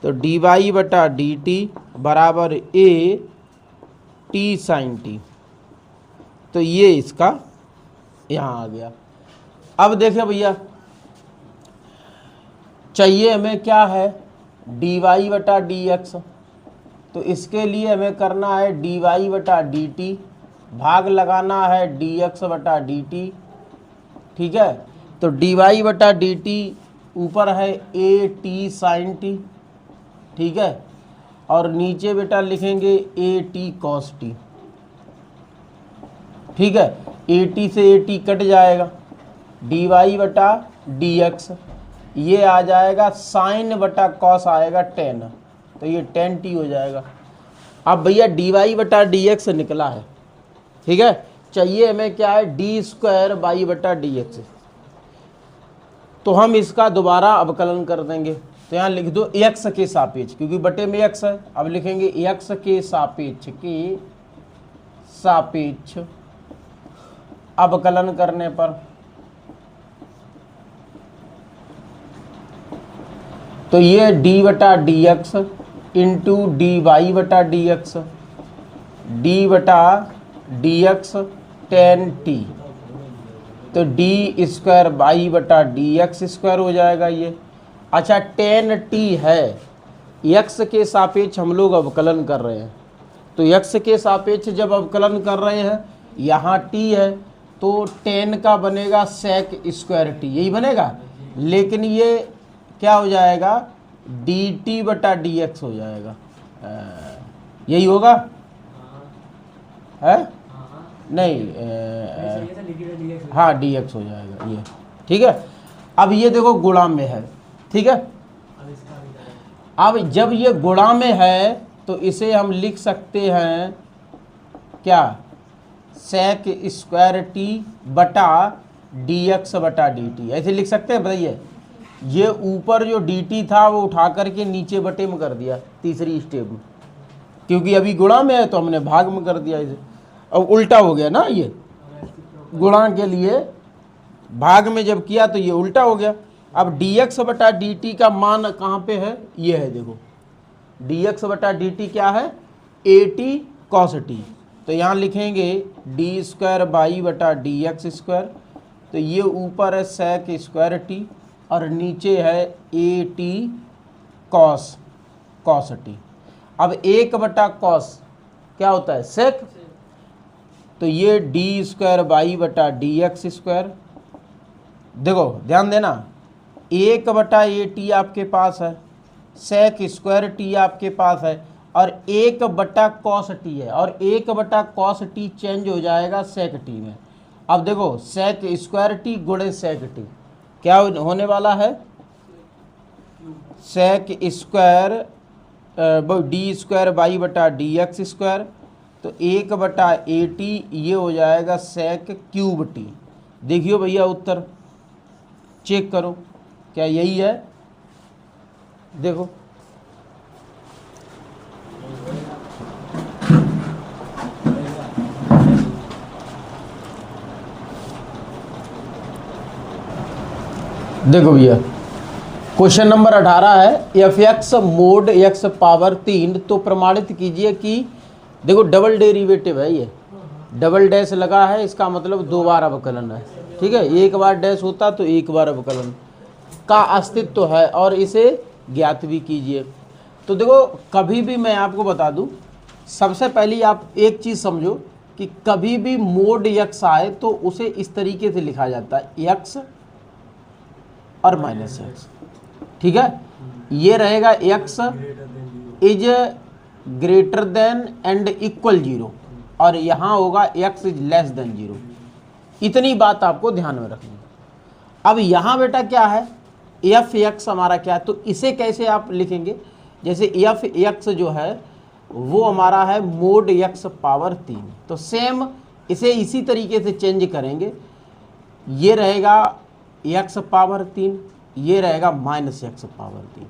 तो डी वाई बटा डी टी बराबर ए टी साइन टी, तो ये इसका यहाँ आ गया। अब देखें भैया, चाहिए हमें क्या है, डी वाई बटा डी एक्स, तो इसके लिए हमें करना है डी वाई बटा डी टी, भाग लगाना है डी एक्स बटा डी टी। ठीक है, तो डी वाई बटा डी टी ऊपर है ए टी साइन टी, ठीक है, और नीचे बेटा लिखेंगे ए टी कॉस टी। ठीक है, ए टी से ए टी कट जाएगा, डी वाई बटा डी एक्स, ये आ जाएगा साइन बटा कॉस आएगा 10, तो ये 10t हो जाएगा। अब भैया डी वाई बटा डी एक्स निकला है, ठीक है, चाहिए हमें क्या है, डी स्क्वायर वाई बटा डी एक्स, तो हम इसका दोबारा अवकलन कर देंगे, तो यहाँ लिख दो x के सापेक्ष, क्योंकि बटे में x है, अब लिखेंगे x के सापेक्ष अवकलन करने पर, तो ये d बटा D X into D Y बटा डी एक्स, डी बटा डी एक्स 10t, तो डी स्क्वायर वाई बटा डी एक्स स्क्वायर हो जाएगा ये। अच्छा, 10t है, x के सापेक्ष हम लोग अवकलन कर रहे हैं, तो x के सापेक्ष जब अवकलन कर रहे हैं, यहाँ t है, तो 10 का बनेगा sec स्क्वायर t, यही बनेगा, लेकिन ये क्या हो जाएगा, dt बटा dx हो जाएगा, यही होगा है नहीं, हाँ dx हो जाएगा ये। ठीक है, अब ये देखो गुणा में है, ठीक है, अब जब ये गुणा में है तो इसे हम लिख सकते हैं क्या, sec स्क्वायर t बटा dx बटा dt, ऐसे लिख सकते हैं। बताइए, ये ऊपर जो dt था वो उठा करके नीचे बटे में कर दिया तीसरी स्टेप में, क्योंकि अभी गुणा में है तो हमने भाग में कर दिया इसे, अब उल्टा हो गया ना, ये गुणा के लिए भाग में जब किया तो ये उल्टा हो गया। अब dx बटा dt का मान कहाँ पे है, ये है, देखो dx बटा dt क्या है, at cos t, तो यहाँ लिखेंगे डी स्क्वायर वाई बटा डी एक्स स्क्वायर, तो ये ऊपर है sec स्क्वायर t और नीचे है ए टी कॉस टी। अब 1/cos क्या होता है, सेक। तो ये d² y/dx²। देखो ध्यान देना, 1/at आपके पास है, sec² t आपके पास है, और 1/cos t है, और 1/cos t चेंज हो जाएगा sec t में। अब देखो sec² t गुणे sec t क्या होने वाला है, sec² d² y/dx²। तो 1/at ये हो जाएगा sec³ t। देखियो भैया उत्तर चेक करो, क्या यही है? देखो देखो भैया, क्वेश्चन नंबर 18 है f(x) mod x पावर 3। तो प्रमाणित कीजिए कि, देखो डबल डेरिवेटिव है, ये डबल डैश लगा है, इसका मतलब 2 बार अवकलन है, ठीक है। एक बार डैश होता तो 1 बार अवकलन का अस्तित्व है, और इसे ज्ञात भी कीजिए। तो देखो कभी भी मैं आपको बता दूं, सबसे पहले आप एक चीज़ समझो कि कभी भी मोड x आए तो उसे इस तरीके से लिखा जाता है, x और -x, ठीक है। ये रहेगा x is greater than and equal 0, और यहाँ होगा x इज लेस देन 0। इतनी बात आपको ध्यान में रखनी है। अब यहाँ बेटा क्या है, f(x) हमारा क्या है, तो इसे कैसे आप लिखेंगे, जैसे f(x) जो है वो हमारा है मोड x पावर 3। तो सेम इसे इसी तरीके से चेंज करेंगे, ये रहेगा x पावर 3, ये रहेगा -x पावर 3,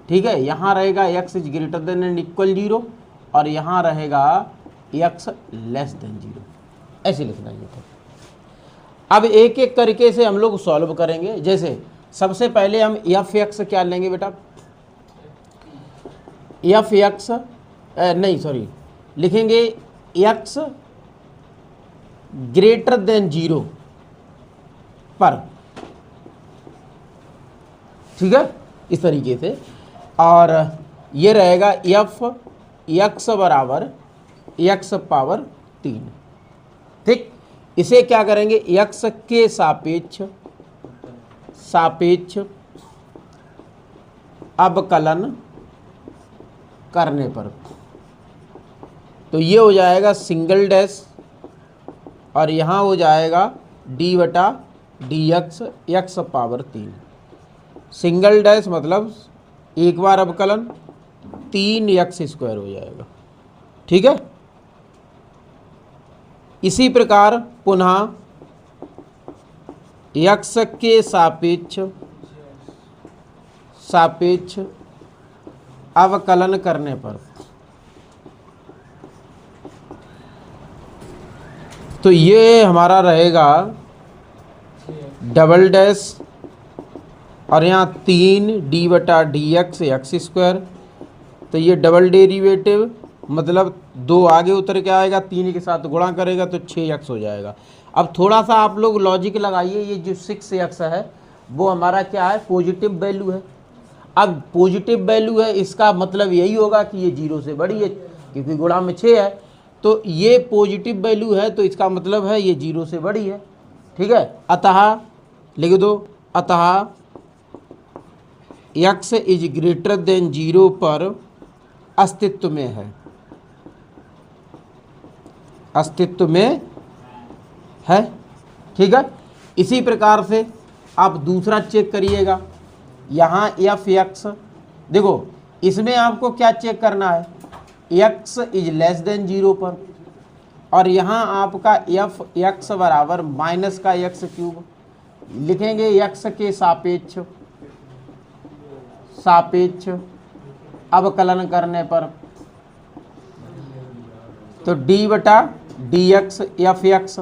ठीक है। यहाँ रहेगा x is greater than and equal 0, और यहाँ रहेगा x लेस देन 0, ऐसे लिखना है। अब एक एक करके से हम लोग सॉल्व करेंगे। जैसे सबसे पहले हम f(x) क्या लेंगे बेटा, f(x) नहीं सॉरी, लिखेंगे x ग्रेटर देन 0 पर, ठीक है, इस तरीके से। और ये रहेगा f(x) बराबर x पावर 3, ठीक। इसे क्या करेंगे, x के सापेक्ष अवकलन करने पर, तो ये हो जाएगा सिंगल डैश, और यहाँ हो जाएगा d/dx x power 3। Single dash मतलब एक बार अवकलन, 3x² हो जाएगा, ठीक है। इसी प्रकार पुनः x के सापेक्ष अवकलन करने पर, तो ये हमारा रहेगा डबल डैश, और यहाँ 3d/dx x²। तो ये डबल डेरिवेटिव मतलब 2 आगे उतर के आएगा, 3 के साथ गुणा करेगा तो 6x हो जाएगा। अब थोड़ा सा आप लोग लॉजिक लगाइए, ये जो 6x है वो हमारा क्या है, पॉजिटिव वैल्यू है। अब पॉजिटिव वैल्यू है, इसका मतलब यही होगा कि ये 0 से बड़ी है, क्योंकि गुणा में 6 है। तो ये पॉजिटिव वैल्यू है, तो इसका मतलब है ये 0 से बड़ी है, ठीक है। अतः लिख दो, अतः x इज ग्रेटर देन 0 पर अस्तित्व में है, अस्तित्व में है, ठीक है। इसी प्रकार से आप दूसरा चेक करिएगा, यहाँ f(x), देखो इसमें आपको क्या चेक करना है, x इज लेस देन 0 पर, और यहाँ आपका f(x) बराबर -x³ लिखेंगे। x के सापेक्ष अवकलन करने पर, तो d/dx f(x)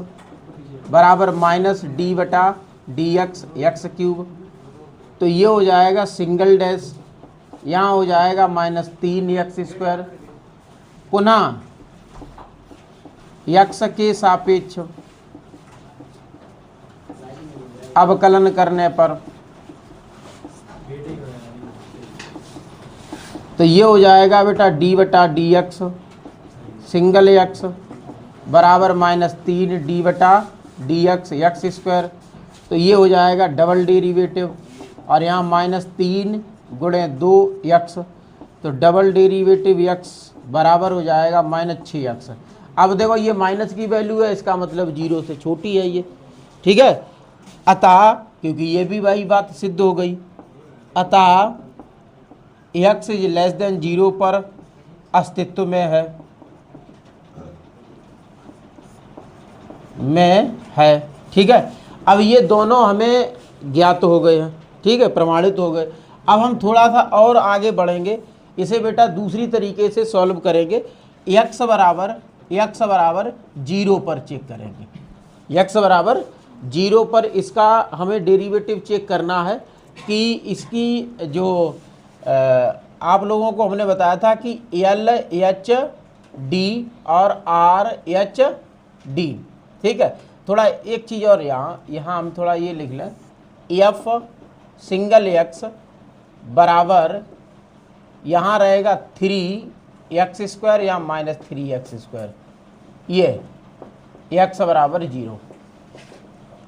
बराबर -d/dx x³। तो ये हो जाएगा सिंगल डैश, यहाँ हो जाएगा -3x², पुनः x के सापेक्ष अवकलन करने पर, तो ये हो जाएगा बेटा डी बटा डी एक्स सिंगल एक्स बराबर -3 डी बटा डी एक्स एक्स स्क्वायर। तो ये हो जाएगा डबल डेरिवेटिव और यहाँ -3 गुणे 2 एक्स, तो डबल डेरिवेटिव एक्स बराबर हो जाएगा -6 एक्स। अब देखो ये माइनस की वैल्यू है, इसका मतलब 0 से छोटी है ये, ठीक है। अतः क्योंकि ये भी वही बात सिद्ध हो गई, अतः एक्स इज लेस देन 0 पर अस्तित्व में है, ठीक है। अब ये दोनों हमें ज्ञात हो गए हैं, ठीक है, प्रमाणित हो गए। अब हम थोड़ा सा और आगे बढ़ेंगे, इसे बेटा दूसरी तरीके से सॉल्व करेंगे। x बराबर 0 पर चेक करेंगे। x बराबर 0 पर इसका हमें डेरिवेटिव चेक करना है कि इसकी जो आप लोगों को हमने बताया था कि एल एच डी और आर एच डी, ठीक है। थोड़ा एक चीज़ और यहाँ हम थोड़ा ये लिख लें, एफ सिंगल एक्स बराबर यहाँ रहेगा 3x² या -3x², ये x बराबर 0,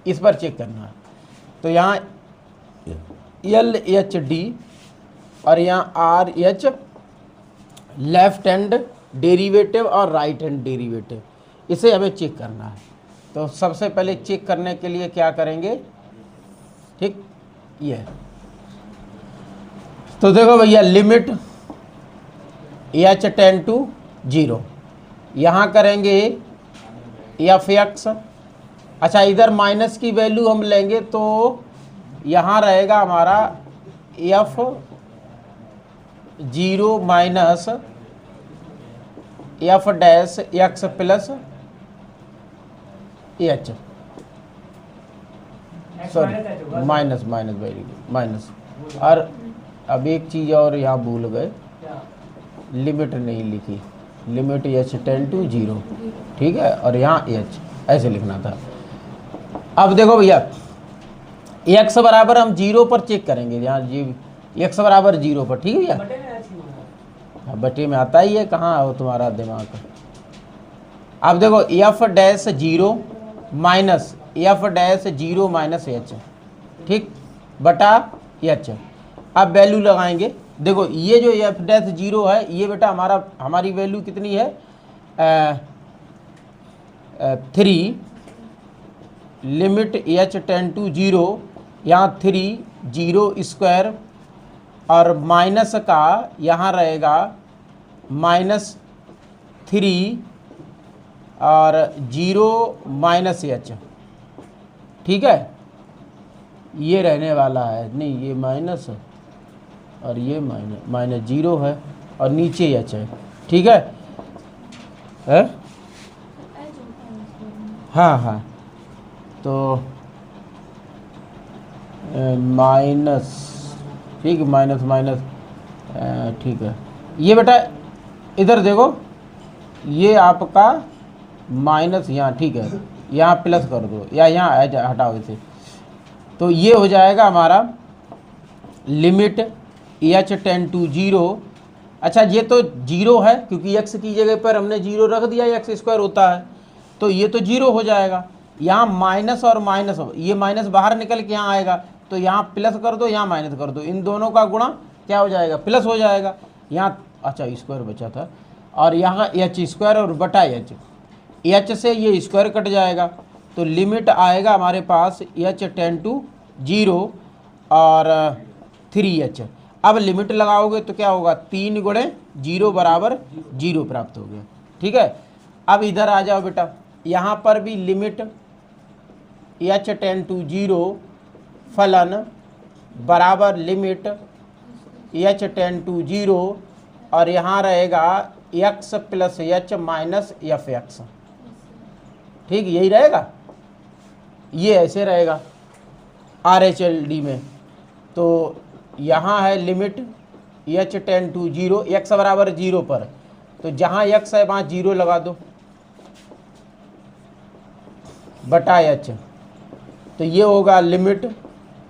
इस पर चेक करना है। तो यहाँ एल एच डी और यहाँ R H left hand derivative और राइट हैंड डेरिवेटिव, इसे हमें चेक करना है। तो सबसे पहले चेक करने के लिए क्या करेंगे, ठीक, ये तो देखो भैया लिमिट एच टेंड टू 0, यहाँ करेंगे एफ एक्स। अच्छा इधर माइनस की वैल्यू हम लेंगे तो यहाँ रहेगा हमारा F 0 minus F dash x plus H, sorry minus very good minus. और अब एक चीज़ और यहाँ भूल गए, लिमिट नहीं लिखी, लिमिट एच टेंड टू 0, ठीक है, और यहाँ एच ऐसे लिखना था। अब देखो भैया x बराबर हम 0 पर चेक करेंगे, यहाँ जी x बराबर 0 पर, ठीक है भैया, बटे में आता ही है, कहाँ हो तुम्हारा दिमाग। अब देखो F dash 0 minus F dash 0 minus H, ठीक, बटा एच। अब वैल्यू लगाएंगे, देखो ये जो एफ डैश 0 है ये बेटा हमारी वैल्यू कितनी है, 3 लिमिट एच टेंड टू 0, यहाँ 3 0² और माइनस का यहाँ रहेगा -3 और 0 माइनस एच, ठीक है, ये रहने वाला है, नहीं ये माइनस और ये माइनस 0 है और नीचे एच है, ठीक है? हाँ तो माइनस, ठीक, माइनस ठीक है। ये बेटा इधर देखो, ये आपका माइनस यहाँ, ठीक है, यहाँ प्लस कर दो या यहाँ हटाओ इसे, तो ये हो जाएगा हमारा लिमिट एच टेंड टू 0। अच्छा ये तो 0 है क्योंकि x की जगह पर हमने 0 रख दिया, x² होता है, तो ये तो 0 हो जाएगा। यहाँ माइनस और माइनस, ये माइनस बाहर निकल के यहाँ आएगा, तो यहाँ प्लस कर दो, यहाँ माइनस कर दो, इन दोनों का गुणा क्या हो जाएगा, प्लस हो जाएगा। यहाँ अच्छा स्क्वायर बचा था और यहाँ h² और बटा h से ये स्क्वायर कट जाएगा, तो लिमिट आएगा हमारे पास एच टेंड टू 0 और 3h। अब लिमिट लगाओगे तो क्या होगा, 3 गुणे 0 बराबर 0 प्राप्त हो गया, ठीक है। अब इधर आ जाओ बेटा, यहाँ पर भी लिमिट एच टेंड टू 0 फलन बराबर लिमिट एच टेंड टू 0 और यहाँ रहेगा x plus H minus F x, ठीक, यही रहेगा, ये ऐसे रहेगा RHLD में। तो यहाँ है limit H tend to 0, x बराबर 0 पर, तो जहाँ x है वहाँ 0 लगा दो बटा h, तो ये होगा लिमिट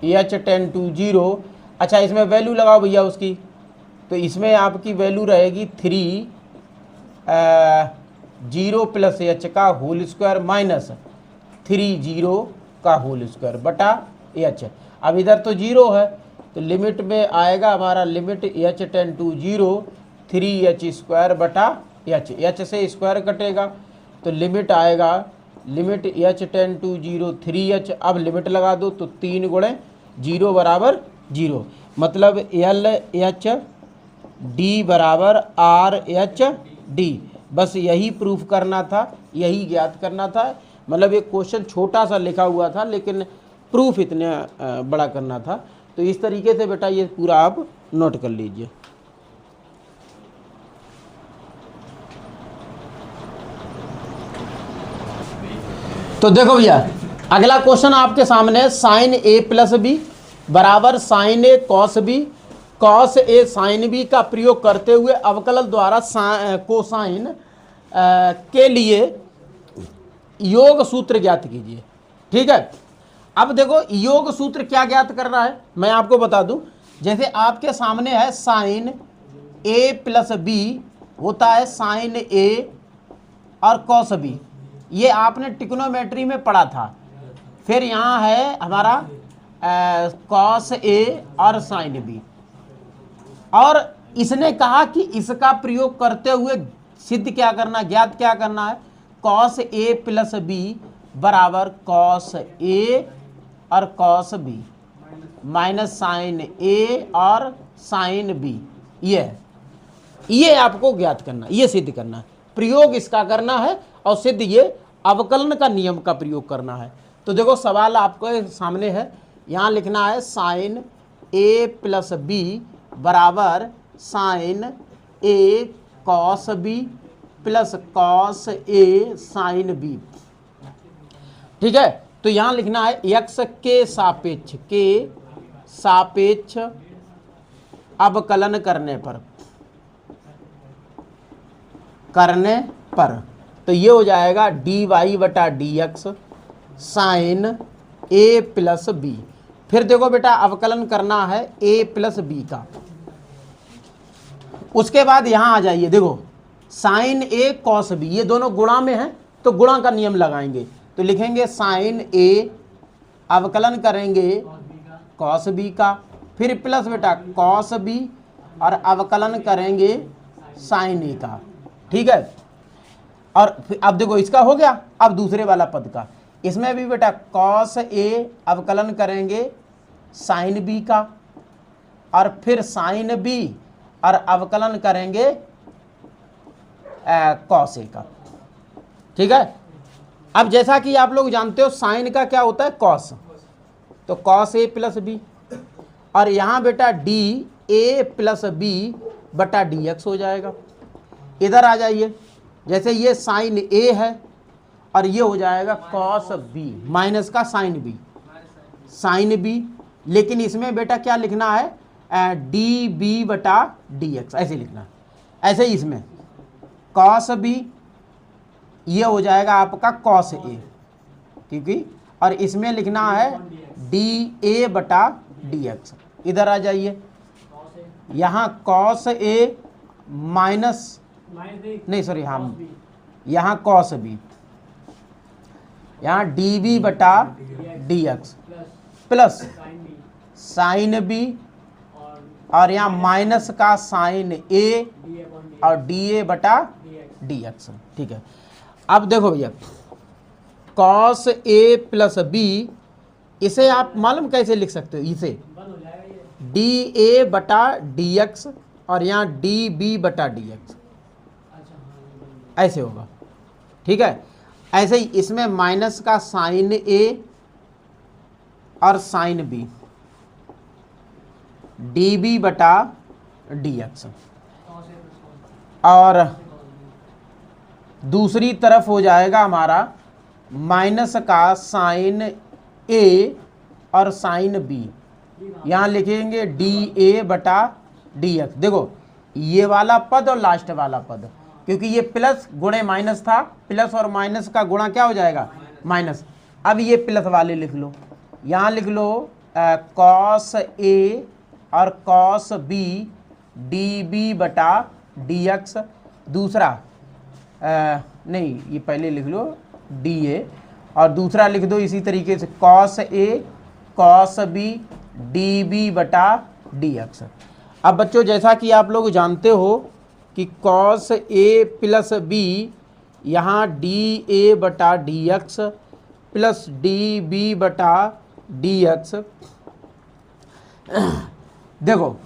एच टेंड टू 0। अच्छा इसमें वैल्यू लगाओ भैया उसकी, तो इसमें आपकी वैल्यू रहेगी 0 प्लस एच का होल स्क्वायर माइनस 30 का होल स्क्वायर बटा एच। अब इधर तो 0 है तो लिमिट में आएगा हमारा limit H tend to 0 3h square बटा एच से स्क्वायर कटेगा तो लिमिट आएगा limit H tend to 0 3h। अब लिमिट लगा दो तो 3 गुणे 0 बराबर 0, मतलब एल एच डी बराबर आर एच डी। बस यही प्रूफ करना था, यही ज्ञात करना था। मतलब एक क्वेश्चन छोटा सा लिखा हुआ था लेकिन प्रूफ इतने बड़ा करना था। तो इस तरीके से बेटा ये पूरा आप नोट कर लीजिए। तो देखो भैया अगला क्वेश्चन आपके सामने है, साइन ए प्लस बी बराबर sign A cos B, cos A sine B का प्रयोग करते हुए अवकलन द्वारा कोसाइन के लिए योग सूत्र ज्ञात कीजिए। ठीक है, अब देखो योग सूत्र क्या ज्ञात करना है मैं आपको बता दूं। जैसे आपके सामने है साइन ए प्लस बी होता है साइन ए और कॉस बी, ये आपने ट्रिग्नोमेट्री में पढ़ा था। फिर यहाँ है हमारा कॉस ए और साइन बी, और इसने कहा कि इसका प्रयोग करते हुए सिद्ध क्या करना, ज्ञात क्या करना है, कॉस ए प्लस बी बराबर कॉस ए और कॉस बी माइनस साइन ए और साइन बी। ये आपको ज्ञात करना, ये सिद्ध करना है, प्रयोग इसका करना है और सिद्ध ये अवकलन का नियम का प्रयोग करना है। तो देखो सवाल आपके सामने है, यहाँ लिखना है साइन ए प्लस बी बराबर sign A cos B plus cos A sine B. ठीक है, तो यहाँ लिखना है x के सापेक्ष अवकलन करने पर तो ये हो जाएगा dy बटा dx sine a plus B. फिर देखो बेटा अवकलन करना है a प्लस बी का, उसके बाद यहाँ आ जाइए, देखो साइन a कॉस बी, ये दोनों गुणा में हैं तो गुणा का नियम लगाएंगे। तो लिखेंगे साइन a अवकलन करेंगे कॉस बी का, फिर प्लस बेटा कॉस बी और अवकलन करेंगे साइन ए का। ठीक है, और अब देखो इसका हो गया, अब दूसरे वाला पद का, इसमें भी बेटा कॉस ए अवकलन करेंगे साइन बी का और फिर साइन बी और अवकलन करेंगे कॉस ए का। ठीक है, अब जैसा कि आप लोग जानते हो साइन का क्या होता है कॉस, तो कॉस ए प्लस बी, और यहाँ बेटा डी ए प्लस बी बटा डी एक्स हो जाएगा। इधर आ जाइए, जैसे ये साइन ए है और ये हो जाएगा कॉस बी माइनस का साइन बी, लेकिन इसमें बेटा क्या लिखना है डी बी बटा डी एक्स, ऐसे लिखना है। ऐसे ही इसमें कॉस बी ये हो जाएगा आपका कॉस ए, क्योंकि और इसमें लिखना है डी ए बटा डी एक्स। इधर आ जाइए, यहाँ कॉस ए माइनस नहीं सॉरी हम यहाँ कॉस बी, यहाँ डी बी बटा D x plus sine B और यहाँ माइनस का साइन ए और डी ए बटा डी एक्स। ठीक है, अब देखो भैया कॉस ए प्लस बी, इसे आप मालूम कैसे लिख सकते हो, इसे डी ए बटा डी एक्स और यहाँ डी बी बटा डी एक्स, ऐसे होगा। ठीक है, ऐसे ही इसमें माइनस का साइन ए और साइन बी डी बी बटा डी एक्स, और दूसरी तरफ हो जाएगा हमारा माइनस का साइन ए और साइन बी, यहाँ लिखेंगे डी ए बटा डी एक्स। देखो ये वाला पद और लास्ट वाला पद, क्योंकि ये प्लस गुणे माइनस था, प्लस और माइनस का गुणा क्या हो जाएगा माइनस। अब ये प्लस वाले लिख लो, यहाँ लिख लो कॉस ए और कॉस बी डी बी बटा डी एक्स, दूसरा नहीं ये पहले लिख लो डी ए, और दूसरा लिख दो इसी तरीके से कॉस ए कॉस बी डी बी बटा डी एक्स। अब बच्चों जैसा कि आप लोग जानते हो कि कॉस ए प्लस बी यहाँ डी ए बटा D x plus D B बटा डी एक्स। देखो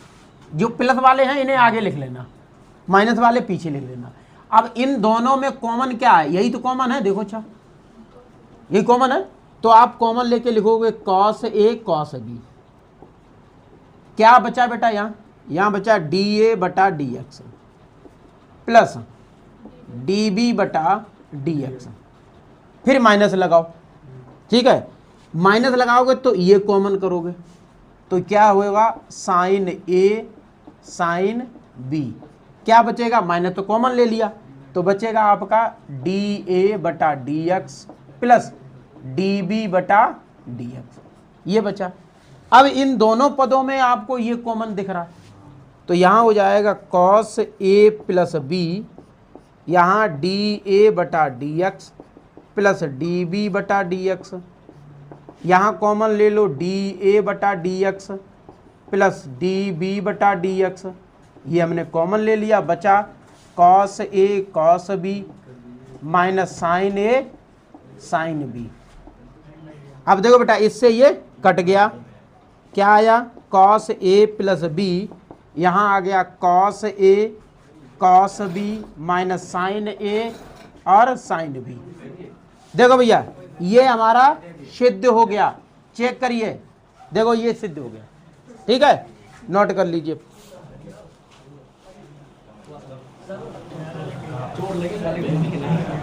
जो प्लस वाले हैं इन्हें आगे लिख लेना, माइनस वाले पीछे लिख लेना। अब इन दोनों में कॉमन क्या है, यही तो कॉमन है, देखो अच्छा यही कॉमन है, तो आप कॉमन लेके लिखोगे कॉस ए कॉस बी। क्या बचा बेटा, यहाँ बचा डी ए बटा D x plus D B बटा डी एक्स, फिर माइनस लगाओ, ठीक है। माइनस लगाओगे तो ये कॉमन करोगे तो क्या होगा, साइन ए साइन बी। क्या बचेगा, माइनस तो कॉमन ले लिया तो बचेगा आपका डी ए बटा D x plus D B बटा डी एक्स, ये बचा। अब इन दोनों पदों में आपको ये कॉमन दिख रहा है तो यहाँ हो जाएगा कॉस ए प्लस बी, यहाँ डी ए बटा D x plus D B बटा डी एक्स। यहाँ कॉमन ले लो डी ए बटा D x plus D B बटा डी एक्स, ये हमने कॉमन ले लिया, बचा cos A cos b minus sine a sine b. अब देखो बेटा इससे ये कट गया, क्या आया, कॉस ए प्लस बी, यहाँ आ गया cos A cos b minus sine ए और साइन बी। देखो भैया ये हमारा सिद्ध हो गया, चेक करिए, देखो ये सिद्ध हो गया, ठीक है, नोट कर लीजिए। चोट लगी